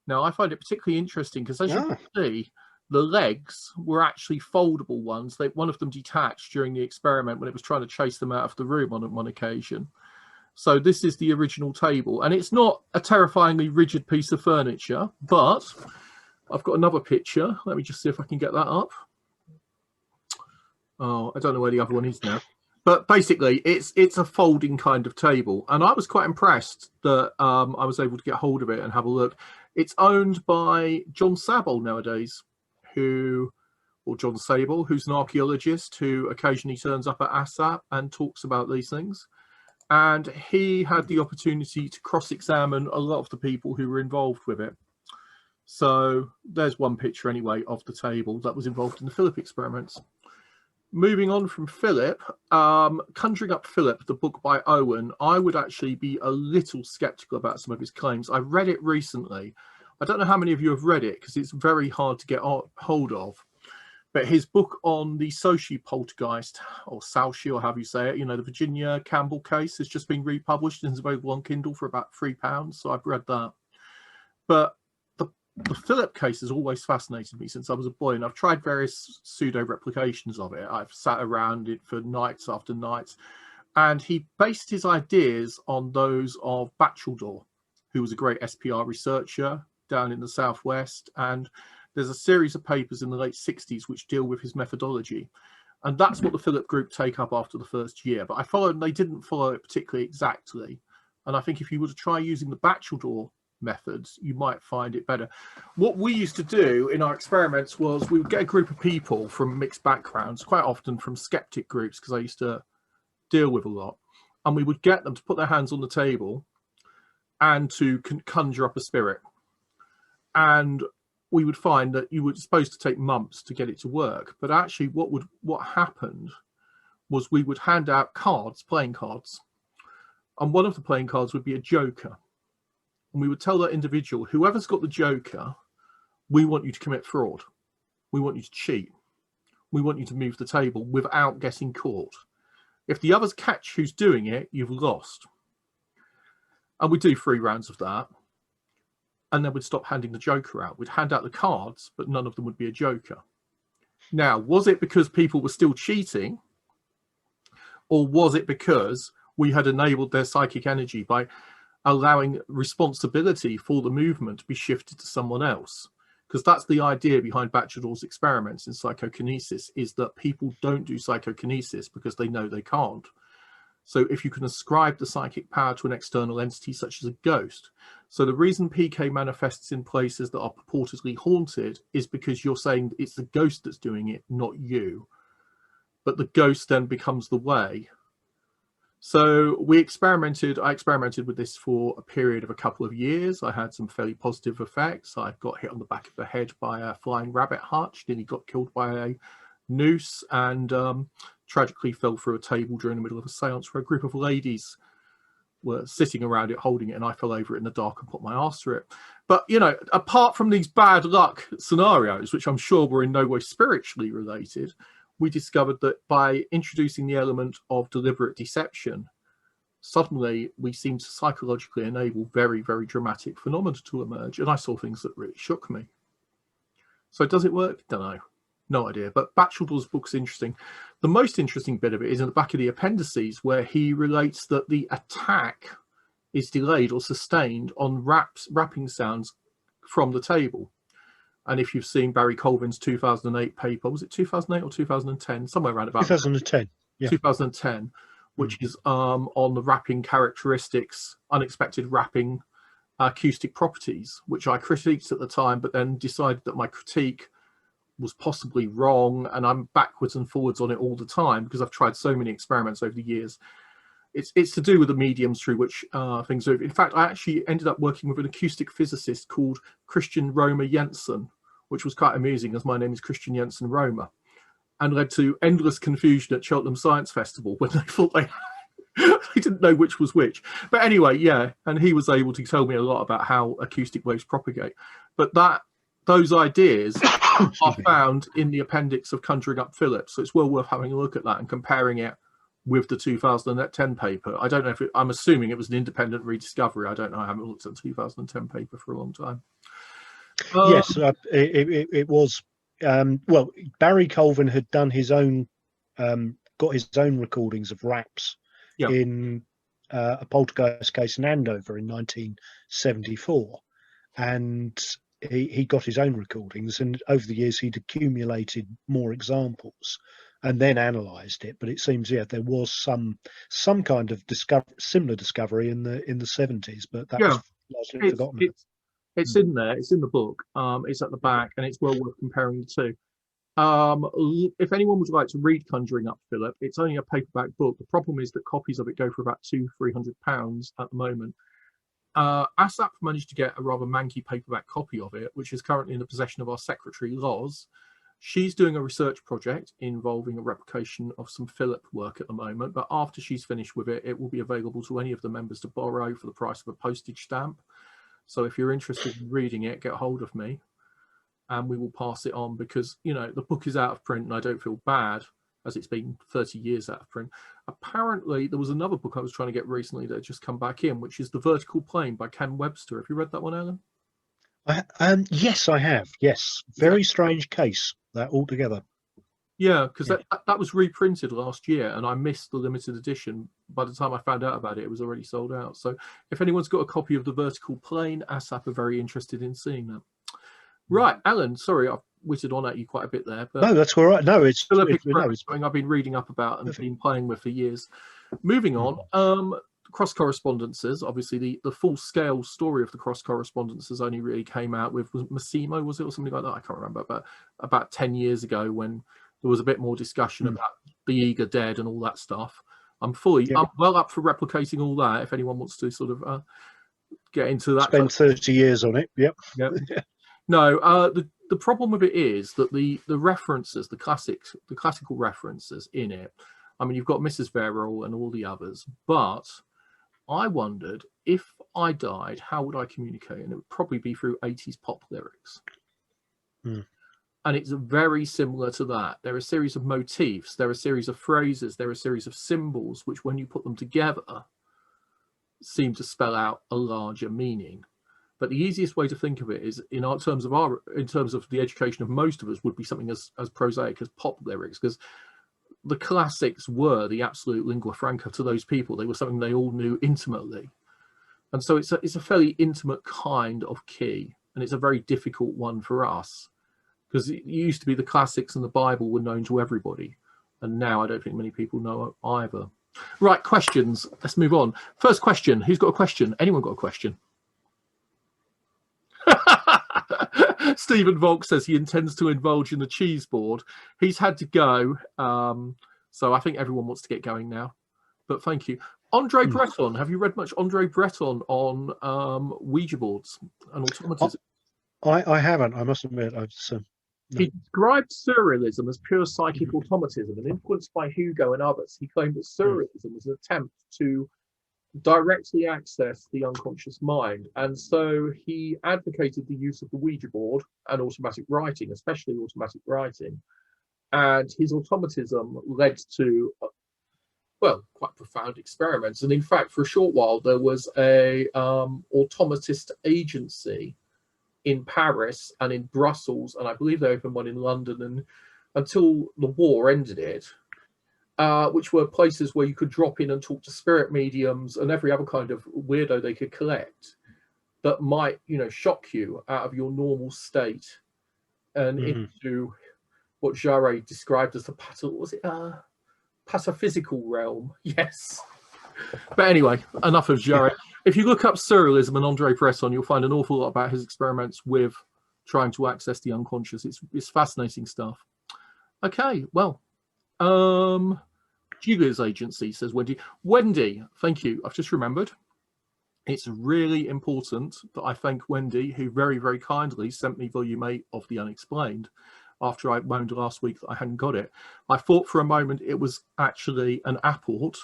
Now, I find it particularly interesting because, as you can see, the legs were actually foldable ones. One of them detached during the experiment when it was trying to chase them out of the room on one occasion. So this is the original table, and it's not a terrifyingly rigid piece of furniture, but I've got another picture. Let me just see if I can get that up. Oh, I don't know where the other one is now. But basically, it's a folding kind of table, and I was quite impressed that I was able to get hold of it and have a look. It's owned by John Sable nowadays, John Sable, who's an archaeologist who occasionally turns up at ASSAP and talks about these things. And he had the opportunity to cross-examine a lot of the people who were involved with it. So there's one picture anyway of the table that was involved in the Philip experiments. Moving on from Philip, Conjuring Up Philip, the book by Owen, I would actually be a little skeptical about some of his claims. I read it recently. I don't know how many of you have read it because it's very hard to get hold of. But his book on the Sochi poltergeist, or Sochi, or however you say it, the Virginia Campbell case, has just been republished and is available on Kindle for about £3. So I've read that. But the Philip case has always fascinated me since I was a boy, and I've tried various pseudo replications of it. I've sat around it for nights after nights, and he based his ideas on those of Batcheldor, who was a great SPR researcher down in the southwest, and there's a series of papers in the late 60s which deal with his methodology, and that's what the Philip group take up after the first year. But I followed, and they didn't follow it particularly exactly, and I think if you were to try using the Batcheldor methods, you might find it better. What we used to do in our experiments was we would get a group of people from mixed backgrounds, quite often from skeptic groups, because I used to deal with a lot, and we would get them to put their hands on the table and to conjure up a spirit. And we would find that you were supposed to take months to get it to work, but actually what happened was we would hand out cards, playing cards, and one of the playing cards would be a joker. And we would tell that individual, whoever's got the joker, we want you to commit fraud. We want you to cheat. We want you to move the table without getting caught. If the others catch who's doing it, you've lost. And we'd do 3 rounds of that. And then we'd stop handing the joker out. We'd hand out the cards, but none of them would be a joker. Now, was it because people were still cheating? Or was it because we had enabled their psychic energy by allowing responsibility for the movement to be shifted to someone else? Because that's the idea behind Batcheldor's experiments in psychokinesis, is that people don't do psychokinesis because they know they can't. So if you can ascribe the psychic power to an external entity such as a ghost. So the reason PK manifests in places that are purportedly haunted is because you're saying it's the ghost that's doing it, not you. But the ghost then becomes the way. So I experimented with this for a period of a couple of years. I had some fairly positive effects. I got hit on the back of the head by a flying rabbit hutch, nearly got killed by a noose, and tragically fell through a table during the middle of a seance where a group of ladies were sitting around it, holding it, and I fell over it in the dark and put my arse through it. But, apart from these bad luck scenarios, which I'm sure were in no way spiritually related, we discovered that by introducing the element of deliberate deception, suddenly we seemed to psychologically enable very, very dramatic phenomena to emerge. And I saw things that really shook me. So does it work? Don't know. No idea. But Batcheldor's book's interesting. The most interesting bit of it is in the back of the appendices, where he relates that the attack is delayed or sustained on rapping sounds from the table. And if you've seen Barry Colvin's 2008 paper, was it 2008 or 2010? Somewhere around about 2010. Yeah. 2010, which is on the rapping characteristics, unexpected rapping acoustic properties, which I critiqued at the time, but then decided that my critique was possibly wrong, and I'm backwards and forwards on it all the time because I've tried so many experiments over the years. it's to do with the mediums through which things move. In fact, I actually ended up working with an acoustic physicist called Christian Romer Jensen, which was quite amusing, as my name is Christian Jensen Romer, and led to endless confusion at Cheltenham Science Festival when they thought they didn't know which was which. But anyway, yeah, and he was able to tell me a lot about how acoustic waves propagate. But those ideas are found in the appendix of Conjuring Up Philip, so it's well worth having a look at that and comparing it with the 2010 paper. I don't know if I'm assuming it was an independent rediscovery. I don't know. I haven't looked at the 2010 paper for a long time. Yes, it was. Well, Barry Colvin had done his own, got his own recordings of raps in a poltergeist case in Andover in 1974, and he got his own recordings, and over the years he'd accumulated more examples and then analysed it. But it seems, there was some kind of similar discovery in the 70s, but that was largely forgotten. It's in there. It's in the book. It's at the back, and it's well worth comparing the two. If anyone would like to read Conjuring Up Philip, it's only a paperback book. The problem is that copies of it go for about £200-300 at the moment. ASSAP managed to get a rather manky paperback copy of it, which is currently in the possession of our secretary, Loz. She's doing a research project involving a replication of some Philip work at the moment, but after she's finished with it, it will be available to any of the members to borrow for the price of a postage stamp. So if you're interested in reading it, get hold of me and we will pass it on, because, the book is out of print and I don't feel bad, as it's been 30 years out of print. Apparently, there was another book I was trying to get recently that had just come back in, which is The Vertical Plane by Ken Webster. Have you read that one, Alan? Yes, I have. Yes. Very strange case, that altogether. Yeah, because that was reprinted last year and I missed the limited edition. By the time I found out about it, it was already sold out. So if anyone's got a copy of The Vertical Plane, ASSAP are very interested in seeing that. Right, Alan, sorry, I've whittled on at you quite a bit there. But no, that's all right. No, it's something I've been reading up about and been playing with for years. Moving on, Cross Correspondences. Obviously, the full-scale story of the Cross Correspondences only really came out with Massimo, was it, or something like that? I can't remember, but about 10 years ago, when there was a bit more discussion about the eager dead and all that stuff. I'm well up for replicating all that if anyone wants to sort of get into that. Spend 30 years on it. Yep. No, the problem with it is that the references, the classical references in it, I mean, you've got Mrs. Verrill and all the others, but I wondered, if I died, how would I communicate? And it would probably be through 80s pop lyrics. And it's very similar to that. There are a series of motifs, there are a series of phrases, there are a series of symbols, which when you put them together, seem to spell out a larger meaning. But the easiest way to think of it is in terms of the education of most of us would be something as prosaic as pop lyrics, because the classics were the absolute lingua franca to those people. They were something they all knew intimately. And so it's a fairly intimate kind of key, and it's a very difficult one for us, because it used to be the classics and the Bible were known to everybody, and now I don't think many people know either. Right, questions. Let's move on. First question. Who's got a question? Anyone got a question? Stephen Volk says he intends to indulge in the cheese board. He's had to go, so I think everyone wants to get going now. But thank you. Andre Breton, have you read much Andre Breton on Ouija boards and automatism? I haven't, I must admit. No. He described surrealism as pure psychic automatism, and influenced by Hugo and others, he claimed that surrealism was an attempt to directly access the unconscious mind. And so he advocated the use of the Ouija board and automatic writing, especially automatic writing. And his automatism led to, quite profound experiments. And in fact, for a short while, there was a automatist agency in Paris and in Brussels, and I believe they opened one in London, and until the war ended it, which were places where you could drop in and talk to spirit mediums and every other kind of weirdo they could collect that might, shock you out of your normal state and into what Jarre described as the pataphysical realm. Yes. But anyway, enough of Jarre. If you look up surrealism and Andre Breton, you'll find an awful lot about his experiments with trying to access the unconscious. It's fascinating stuff. Okay, well, Julia's agency, says Wendy. Wendy, thank you. I've just remembered. It's really important that I thank Wendy, who very, very kindly sent me volume 8 of The Unexplained after I moaned last week that I hadn't got it. I thought for a moment it was actually an apport.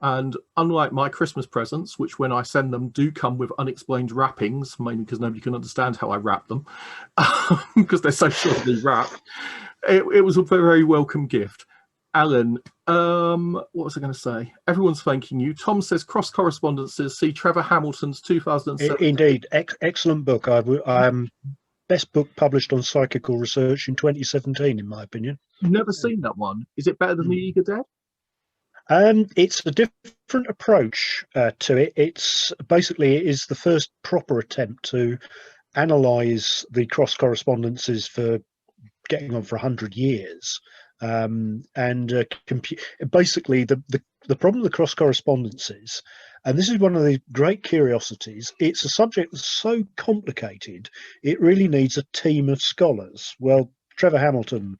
And unlike my Christmas presents, which when I send them do come with unexplained wrappings, mainly because nobody can understand how I wrap them, because they're so shortly wrapped, it was a very welcome gift. Alan, what was I going to say? Everyone's thanking you. Tom says Cross Correspondences. See Trevor Hamilton's 2007. Indeed, excellent book. Best book published on psychical research in 2017, in my opinion. Never seen that one. Is it better than The Eager Dead? It's a different approach to it. It's basically it is the first proper attempt to analyse the cross correspondences for getting on for 100 years. Basically the problem with the cross correspondences, and this is one of the great curiosities, it's a subject that's so complicated it really needs a team of scholars. Well, Trevor Hamilton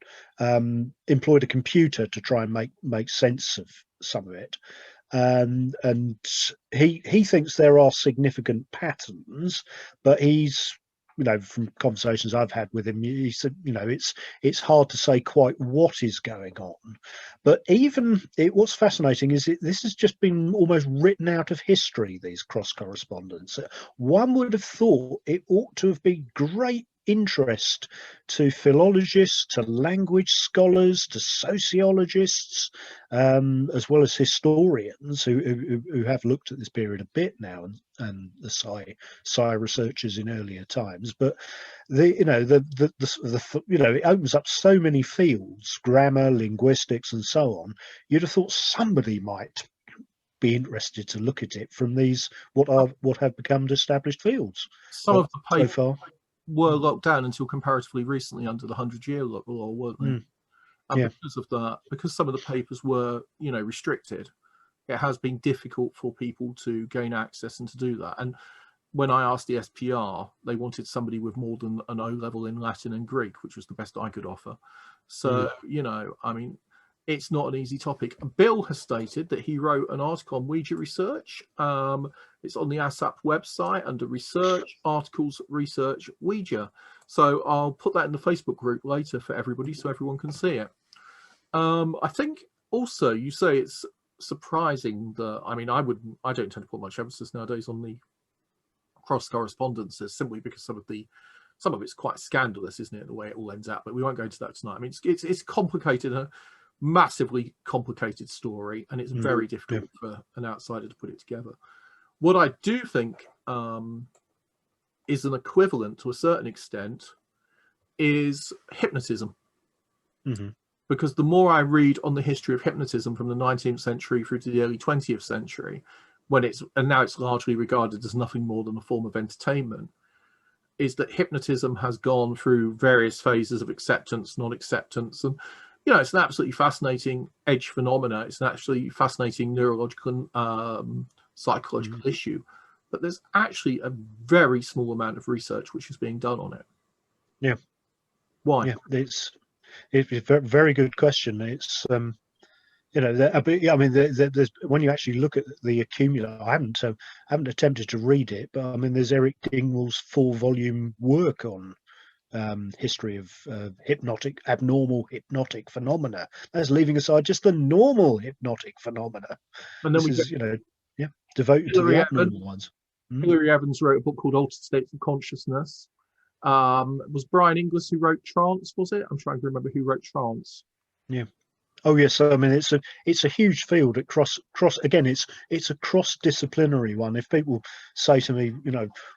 employed a computer to try and make sense of some of it, and he thinks there are significant patterns, but he's, from conversations I've had with him, he said, it's hard to say quite what is going on. But what's fascinating is this has just been almost written out of history, these cross correspondence. One would have thought it ought to have been great interest to philologists, to language scholars, to sociologists, as well as historians who have looked at this period a bit now, and the psi researchers in earlier times. But it opens up so many fields: grammar, linguistics, and so on. You'd have thought somebody might be interested to look at it from these what have become established fields. Some of the papers so far were locked down until comparatively recently under the 100-year law, weren't they? And because of that, because some of the papers were, restricted, it has been difficult for people to gain access and to do that. And when I asked the SPR, they wanted somebody with more than an O level in Latin and Greek, which was the best I could offer. So, it's not an easy topic. Bill has stated that he wrote an article on Ouija research. It's on the ASSAP website under Research, Articles, Research, Ouija. So I'll put that in the Facebook group later for everybody so everyone can see it. I think also you say it's surprising that, I don't tend to put much emphasis nowadays on the cross correspondences, simply because some of it's quite scandalous, isn't it, the way it all ends up. But we won't go into that tonight. It's complicated, a massively complicated story, and it's very difficult for an outsider to put it together. What I do think is an equivalent to a certain extent is hypnotism. Because the more I read on the history of hypnotism from the 19th century through to the early 20th century, and now it's largely regarded as nothing more than a form of entertainment, is that hypnotism has gone through various phases of acceptance, non-acceptance, and it's an absolutely fascinating edge phenomena. It's an absolutely fascinating neurological and psychological issue. But there's actually a very small amount of research which is being done on it. Yeah. Why? Yeah, it's a very, very good question. It's there's, when you actually look at the accumulator, I haven't attempted to read it, but there's Eric Dingwall's 4-volume work on history of abnormal hypnotic phenomena. That's leaving aside just the normal hypnotic phenomena. And then devoted to the abnormal ones. Hilary Evans wrote a book called Altered States of Consciousness. Was Brian Inglis who wrote Trance, was it? I'm trying to remember who wrote Trance. Yeah. Oh yes, it's a huge field at cross again. It's a cross-disciplinary one. If people say to me,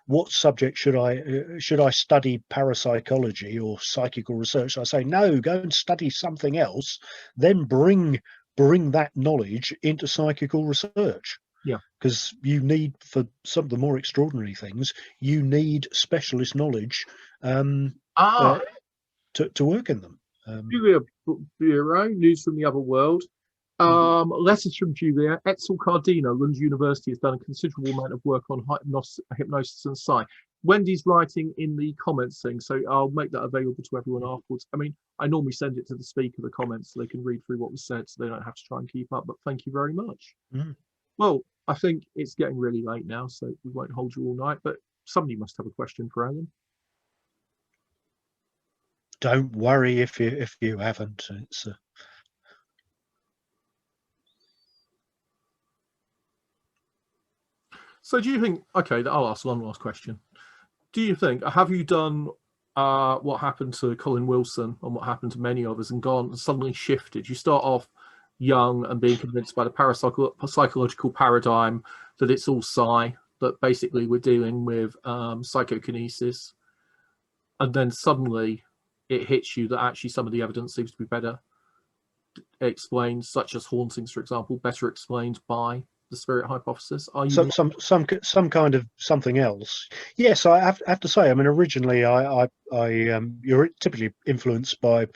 what subject should I study parapsychology or psychical research, I say no, go and study something else. Then bring that knowledge into psychical research. Yeah, because you need, for some of the more extraordinary things, you need specialist knowledge to work in them. Julia Bureau, News from the Other World. Letters from Julia. Etzel Cardino, Lund University, has done a considerable amount of work on hypnosis and psi. Wendy's writing in the comments thing, so I'll make that available to everyone afterwards. I mean, I normally send it to the speaker, the comments, so they can read through what was said, so they don't have to try and keep up. But thank you very much. Mm. Well, I think it's getting really late now, so we won't hold you all night. But somebody must have a question for Alan. Don't worry if you haven't. It's So do you think? Okay, I'll ask one last question. Do you think, have you done what happened to Colin Wilson and what happened to many others and gone and suddenly shifted? You start off young and being convinced by the psychological paradigm that it's all psi, that basically we're dealing with psychokinesis, and then suddenly it hits you that actually some of the evidence seems to be better explained, such as hauntings, for example, better explained by the spirit hypothesis. Are you some kind of something else? Yes, I have to say. I mean, originally, you're typically influenced by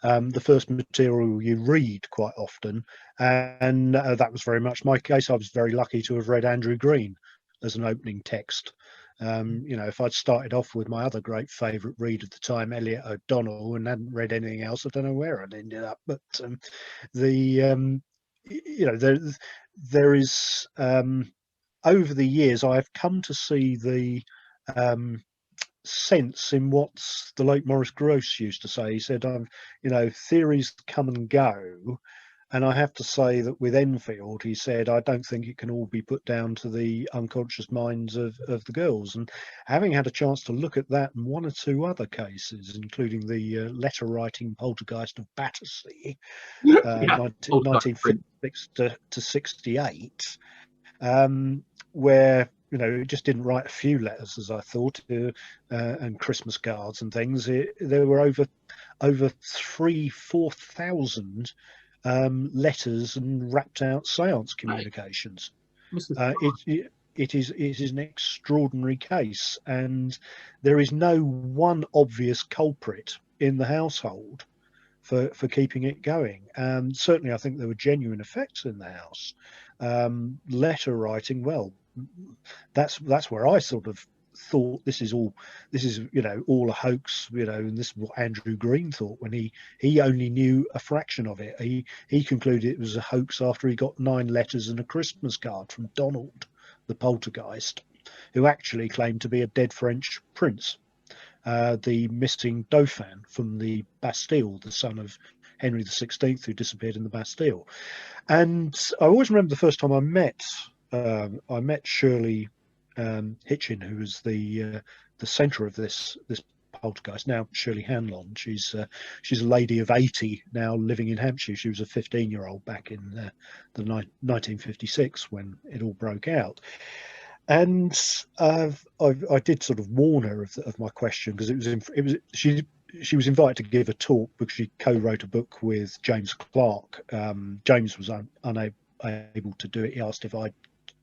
the first material you read quite often, and that was very much my case. I was very lucky to have read Andrew Green as an opening text. You know, if I'd started off with my other great favourite read at the time, Elliot O'Donnell, and hadn't read anything else, I don't know where I'd ended up. But you know, there is over the years I've come to see the sense in what the late Maurice Grosse used to say. He said, you know, theories come and go, and I have to say that with Enfield, he said, I don't think it can all be put down to the unconscious minds of the girls. And having had a chance to look at that and one or two other cases, including the letter writing poltergeist of Battersea, 1956 to 68, where, you know, it just didn't write a few letters, as I thought, and Christmas cards and things. There were over 4,000 letters and wrapped out seance communications. It is an extraordinary case, and there is no one obvious culprit in the household for keeping it going. Certainly, I think there were genuine effects in the house. Letter writing, well, that's where I sort of thought this is you know, all a hoax, you know, and this is what Andrew Green thought when he only knew a fraction of it. He concluded it was a hoax after he got 9 letters and a Christmas card from Donald, the poltergeist, who actually claimed to be a dead French prince, the missing Dauphin from the Bastille, the son of Henry XVI, who disappeared in the Bastille. And I always remember the first time I met Shirley Hitchin, who was the centre of this poltergeist. Now Shirley Hanlon, she's a lady of 80 now, living in Hampshire. She was a 15-year-old back in the 1956 when it all broke out. And I did sort of warn her of my question, because she was invited to give a talk because she co-wrote a book with James Clark. James was unable to do it. He asked if I'd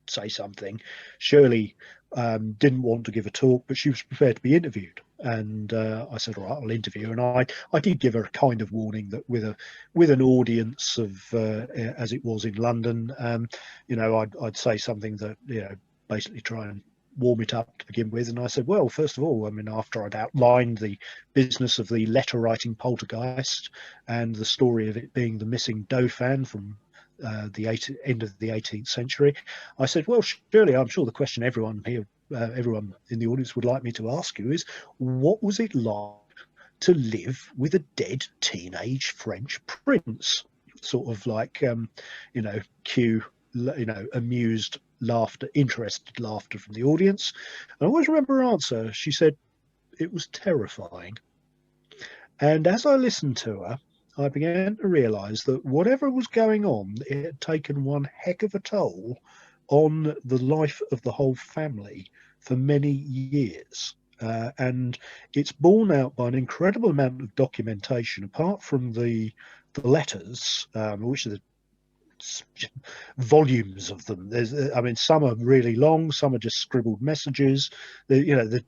say something. Shirley didn't want to give a talk, but she was prepared to be interviewed, and I said, all right, I'll interview. And I did give her a kind of warning that with an audience of as it was in London, you know, I'd say something that, you know, basically try and warm it up to begin with. And I said, well, first of all, I mean, after I'd outlined the business of the letter writing poltergeist and the story of it being the missing Dauphin from the end of the 18th century, I said, well, surely I'm sure the question everyone here, everyone in the audience would like me to ask you is, what was it like to live with a dead teenage French prince? Sort of like, you know, cue, you know, amused laughter, interested laughter from the audience. And I always remember her answer. She said, it was terrifying. And as I listened to her, I began to realise that whatever was going on, it had taken one heck of a toll on the life of the whole family for many years. And it's borne out by an incredible amount of documentation, apart from the letters, which are the volumes of them. I mean, some are really long, some are just scribbled messages. You know, the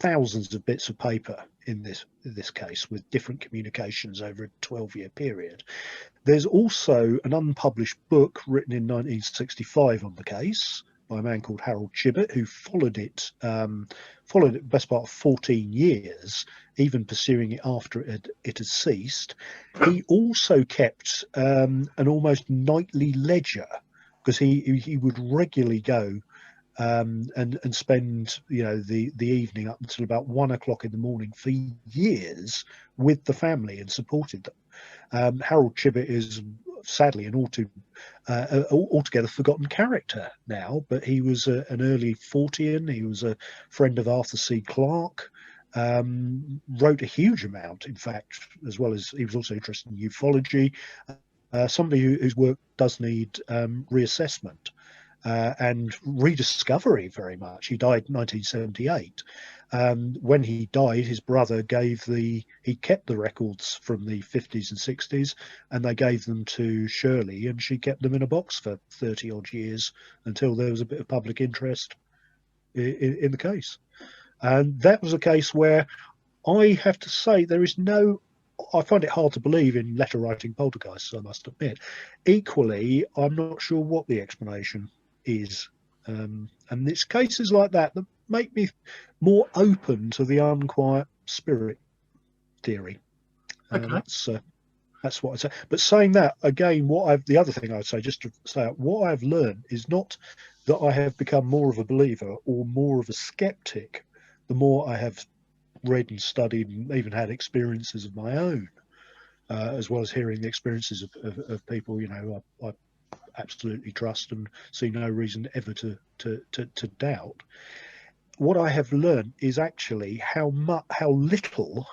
thousands of bits of paper in this case, with different communications over a 12-year period. There's also an unpublished book written in 1965 on the case by a man called Harold Chibbet, who followed it the best part of 14 years, even pursuing it after it had ceased. He also kept an almost nightly ledger, because he would regularly go and spend the evening up until about 1 o'clock in the morning for years with the family and supported them. Harold Chibbet is sadly an altogether forgotten character now, but he was an early Fortean. He was a friend of Arthur C. Clarke. Wrote a huge amount, in fact, as well as he was also interested in ufology. Somebody whose work does need reassessment and rediscovery very much. He died in 1978. When he died, his brother he kept the records from the 50s and 60s, and they gave them to Shirley, and she kept them in a box for 30 odd years until there was a bit of public interest in the case. And that was a case where I have to say I find it hard to believe in letter writing poltergeists, I must admit. Equally, I'm not sure what the explanation is. And it's cases like that that make me more open to the unquiet spirit theory. Okay. That's what I'd say. But saying that, again, the other thing I'd say, just to say, what I've learned is not that I have become more of a believer or more of a skeptic the more I have read and studied and even had experiences of my own, as well as hearing the experiences of people I absolutely trust and see no reason ever to doubt. What I have learned is actually how little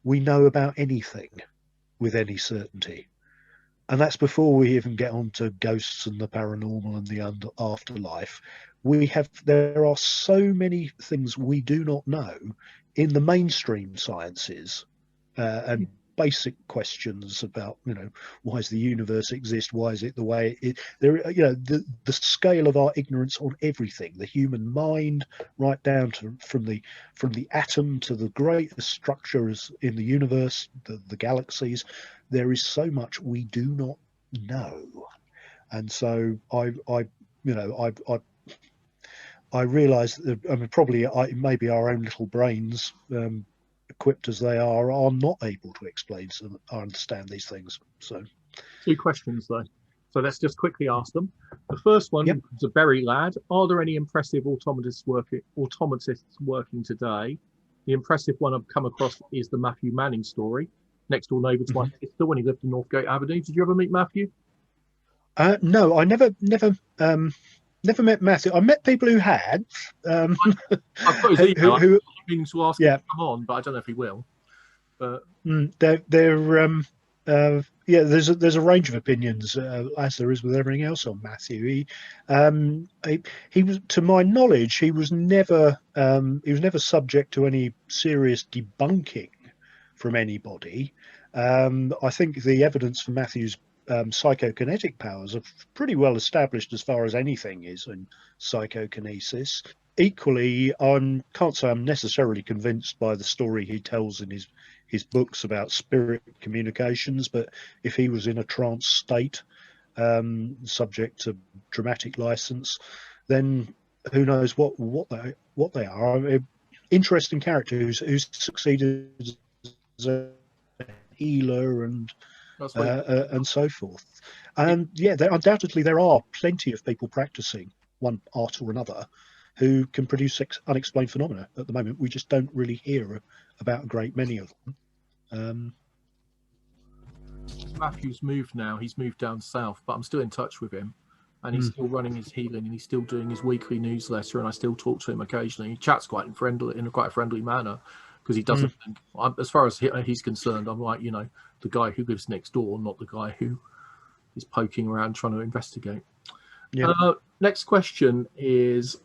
we know about anything with any certainty, and that's before we even get on to ghosts and the paranormal and the afterlife. There are so many things we do not know in the mainstream sciences, and basic questions about why does the universe exist, why is it the way it there, the scale of our ignorance on everything, the human mind, right down to from the atom to the greatest structures in the universe, the galaxies. There is so much we do not know, and so I realize that probably maybe our own little brains, equipped as they are not able to explain or understand these things. So, 2 questions though, so let's just quickly ask them. The first one is a Berry lad. Are there any impressive automatists working today? The impressive one I've come across is the Matthew Manning story. Next door neighbour to my sister when he lived in Northgate Avenue. Did you ever meet Matthew? No, I never met Matthew. I met people who had. I've got his email. Who I'm meaning to ask him to come on, but I don't know if he will. But there's a range of opinions, as there is with everything else on Matthew. He was, to my knowledge, he was never subject to any serious debunking from anybody. I think the evidence for Matthew's psychokinetic powers are pretty well established as far as anything is in psychokinesis. Equally, I can't say I'm necessarily convinced by the story he tells in his books about spirit communications, but if he was in a trance state, subject to dramatic license, then who knows what they are. I mean, interesting character who's succeeded as a healer and so forth. And undoubtedly there are plenty of people practicing one art or another who can produce unexplained phenomena. At the moment, we just don't really hear about a great many of them. Matthew's moved now. He's moved down south, but I'm still in touch with him, and he's still running his healing, and he's still doing his weekly newsletter, and I still talk to him occasionally. He chats quite in a friendly manner, because he doesn't think, as far as he's concerned, I'm like, the guy who lives next door, not the guy who is poking around trying to investigate. Next question is,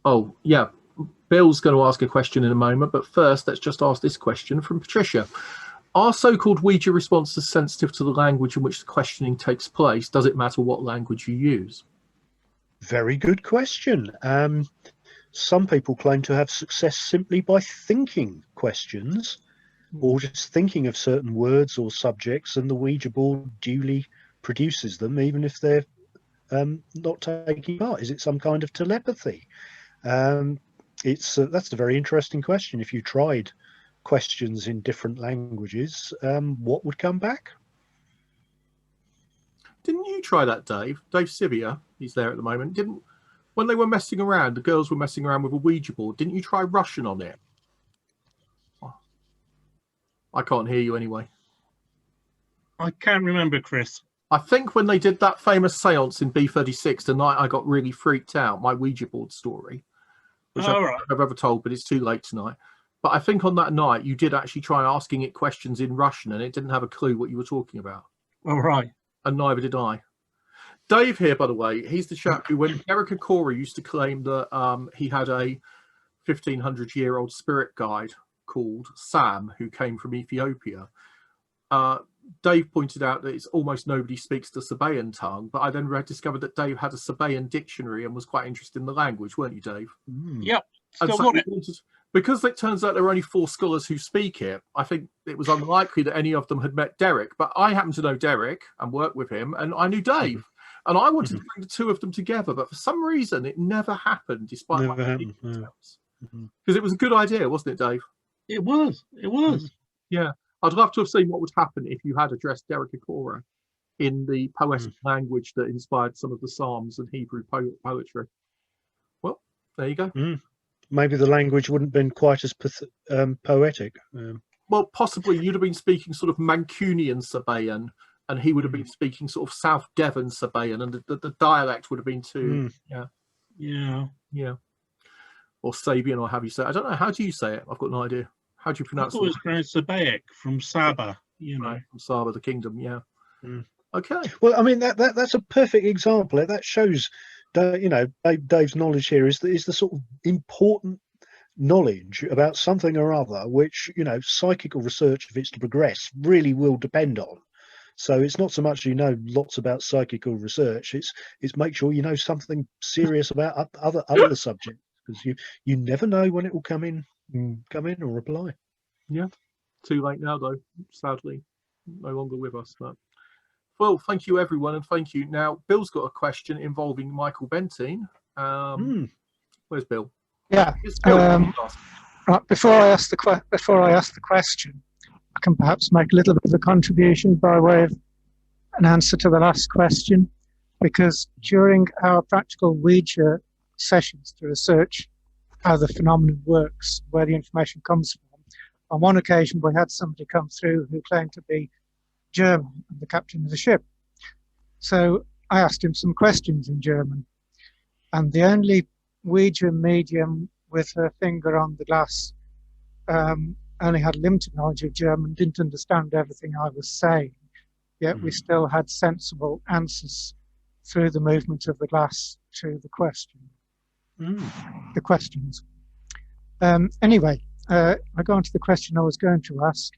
Bill's going to ask a question in a moment, but first let's just ask this question from Patricia. Are so-called Ouija responses sensitive to the language in which the questioning takes place? Does it matter what language you use? Very good question. Some people claim to have success simply by thinking questions or just thinking of certain words or subjects, and the Ouija board duly produces them, even if they're not taking part? Is it some kind of telepathy? That's a very interesting question. If you tried questions in different languages, what would come back? Didn't you try that, Dave? Dave Sivia, he's there at the moment. When they were messing around, the girls were messing around with a Ouija board. Didn't you try Russian on it? I can't hear you anyway. I can't remember, Chris. I think when they did that famous seance in B36, the night I got really freaked out, my Ouija board story, which I've ever told, but it's too late tonight. But I think on that night, you did actually try asking it questions in Russian, and it didn't have a clue what you were talking about. All right. And neither did I. Dave here, by the way, he's the chap who, when Derek Akora used to claim that he had a 1,500-year-old spirit guide called Sam, who came from Ethiopia, Dave pointed out that it's almost nobody speaks the Sabaean tongue, but I then discovered that Dave had a Sabaean dictionary and was quite interested in the language, weren't you, Dave? Yep. And so because it turns out there are only 4 scholars who speak it, I think it was unlikely that any of them had met Derek, but I happen to know Derek and work with him, and I knew Dave. And I wanted to bring the 2 of them together, but for some reason it never happened, despite my details. Because it was a good idea, wasn't it, Dave? It was. It was. Yeah. I'd love to have seen what would happen if you had addressed Derek Akora in the poetic language that inspired some of the Psalms and Hebrew poetry. Well, there you go. Maybe the language wouldn't have been quite as poetic. Well, possibly you'd have been speaking sort of Mancunian Sabaean, and he would have been speaking sort of South Devon Sabaean, and the dialect would have been too. Yeah. Or Sabian, or how you say it. I don't know. How do you say it? I've got no idea. How do you pronounce it? It was pronounced Sabaic from Saba, Right, from Saba, the kingdom, yeah. Okay. Well, I mean, that's a perfect example. That shows that, Dave's knowledge here is the sort of important knowledge about something or other, which, psychical research, if it's to progress, really will depend on. So it's not so much lots about psychical research, it's make sure you know something serious about other subjects, because you never know when it will come in or reply. Yeah. Too late now, though, sadly. No longer with us. But well, thank you, everyone, and thank you. Now, Bill's got a question involving Michael Bentine. Where's Bill? Yeah. Right, before I ask the question, I can perhaps make a little bit of a contribution by way of an answer to the last question, because during our practical Ouija sessions to research how the phenomenon works, where the information comes from, on one occasion we had somebody come through who claimed to be German and the captain of the ship. So I asked him some questions in German, and the only Ouija medium with her finger on the glass only had limited knowledge of German, didn't understand everything I was saying, yet we still had sensible answers through the movement of the glass to the question. The questions. Anyway, I go on to the question I was going to ask.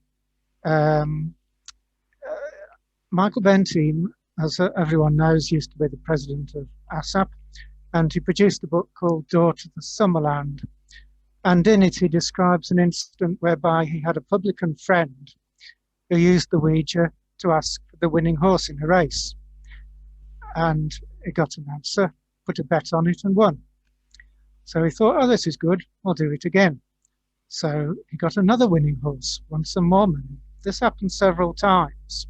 Michael Bentine, as everyone knows, used to be the president of ASSAP, and he produced a book called Door to the Summerland. And in it, he describes an incident whereby he had a publican friend who used the Ouija to ask for the winning horse in a race. And he got an answer, put a bet on it, and won. So he thought, oh, this is good, I'll do it again. So he got another winning horse, won some more money. This happened several times.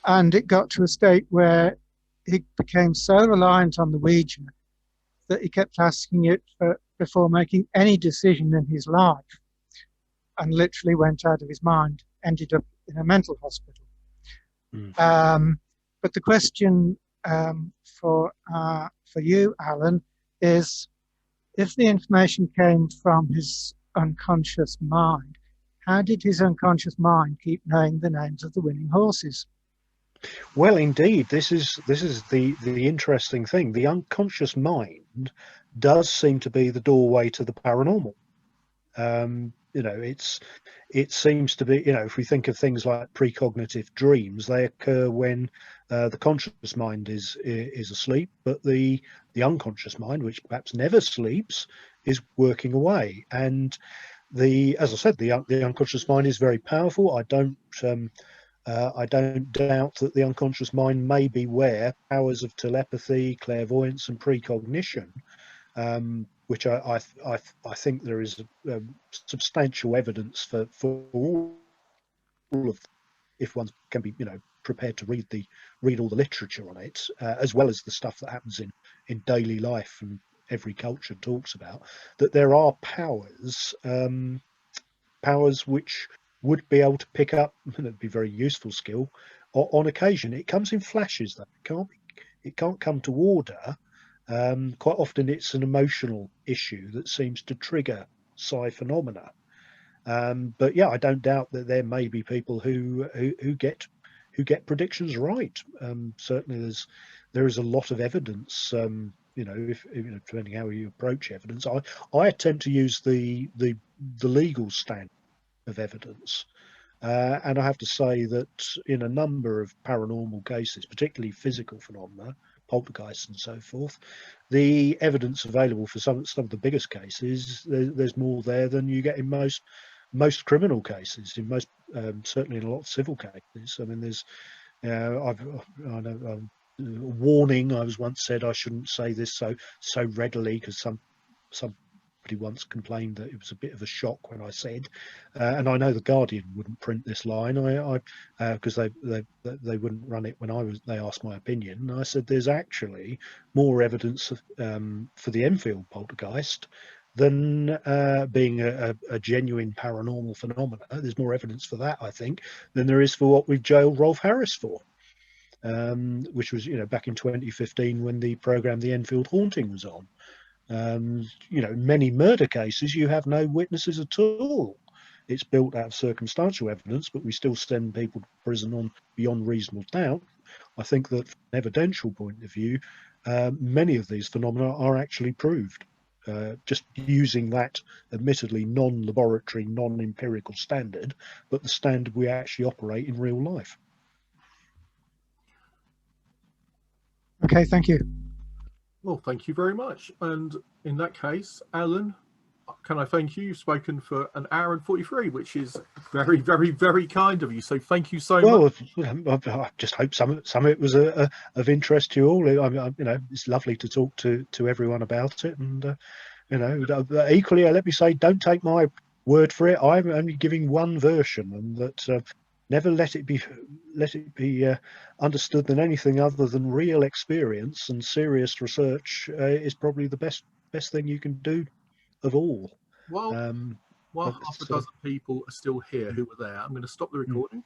And it got to a state where he became so reliant on the Ouija that he kept asking it before making any decision in his life, and literally went out of his mind, ended up in a mental hospital. But the question for you, Alan, is if the information came from his unconscious mind, how did his unconscious mind keep knowing the names of the winning horses? Well, indeed, this is the interesting thing. The unconscious mind does seem to be the doorway to the paranormal. It seems to be, if we think of things like precognitive dreams, they occur when the conscious mind is asleep, but the unconscious mind, which perhaps never sleeps, is working away. And as I said, the unconscious mind is very powerful. I don't I don't doubt that the unconscious mind may be where powers of telepathy, clairvoyance, and precognition, which I think there is substantial evidence for all of, if one can be, prepared to read all the literature on it, as well as the stuff that happens in daily life and every culture talks about, that there are powers which would be able to pick up, and it'd be a very useful skill on occasion. It comes in flashes, though. It can't come to order. Quite often it's an emotional issue that seems to trigger psi phenomena. But yeah, I don't doubt that there may be people who get predictions right. Certainly there is a lot of evidence. If depending how you approach evidence, I attempt to use the legal standard of evidence. And I have to say that in a number of paranormal cases, particularly physical phenomena, poltergeists and so forth, the evidence available for some of the biggest cases, there's more there than you get in most criminal cases, in most certainly in a lot of civil cases. I mean, there's warning. I was once said I shouldn't say this so readily, because somebody once complained that it was a bit of a shock when I said, and I know the Guardian wouldn't print this line, because they wouldn't run it when they asked my opinion. And I said there's actually more evidence for the Enfield poltergeist than being a genuine paranormal phenomena. There's more evidence for that, I think, than there is for what we've jailed Rolf Harris for, which was back in 2015 when the program The Enfield Haunting was on. Many murder cases you have no witnesses at all. It's built out of circumstantial evidence, but we still send people to prison on beyond reasonable doubt. I think that from an evidential point of view, many of these phenomena are actually proved, just using that admittedly non-laboratory, non-empirical standard, but the standard we actually operate in real life. Okay, thank you. Well, thank you very much. And in that case, Alan, can I thank you? You've spoken for an hour and 43, which is very, very, very kind of you. So thank you so much. Well, I just hope some of it was of interest to you all. It's lovely to talk to everyone about it. And, equally, let me say, don't take my word for it. I'm only giving one version, and that never let it be understood that anything other than real experience and serious research is probably the best thing you can do of all. Well, half a dozen people are still here who were there. I'm going to stop the recording.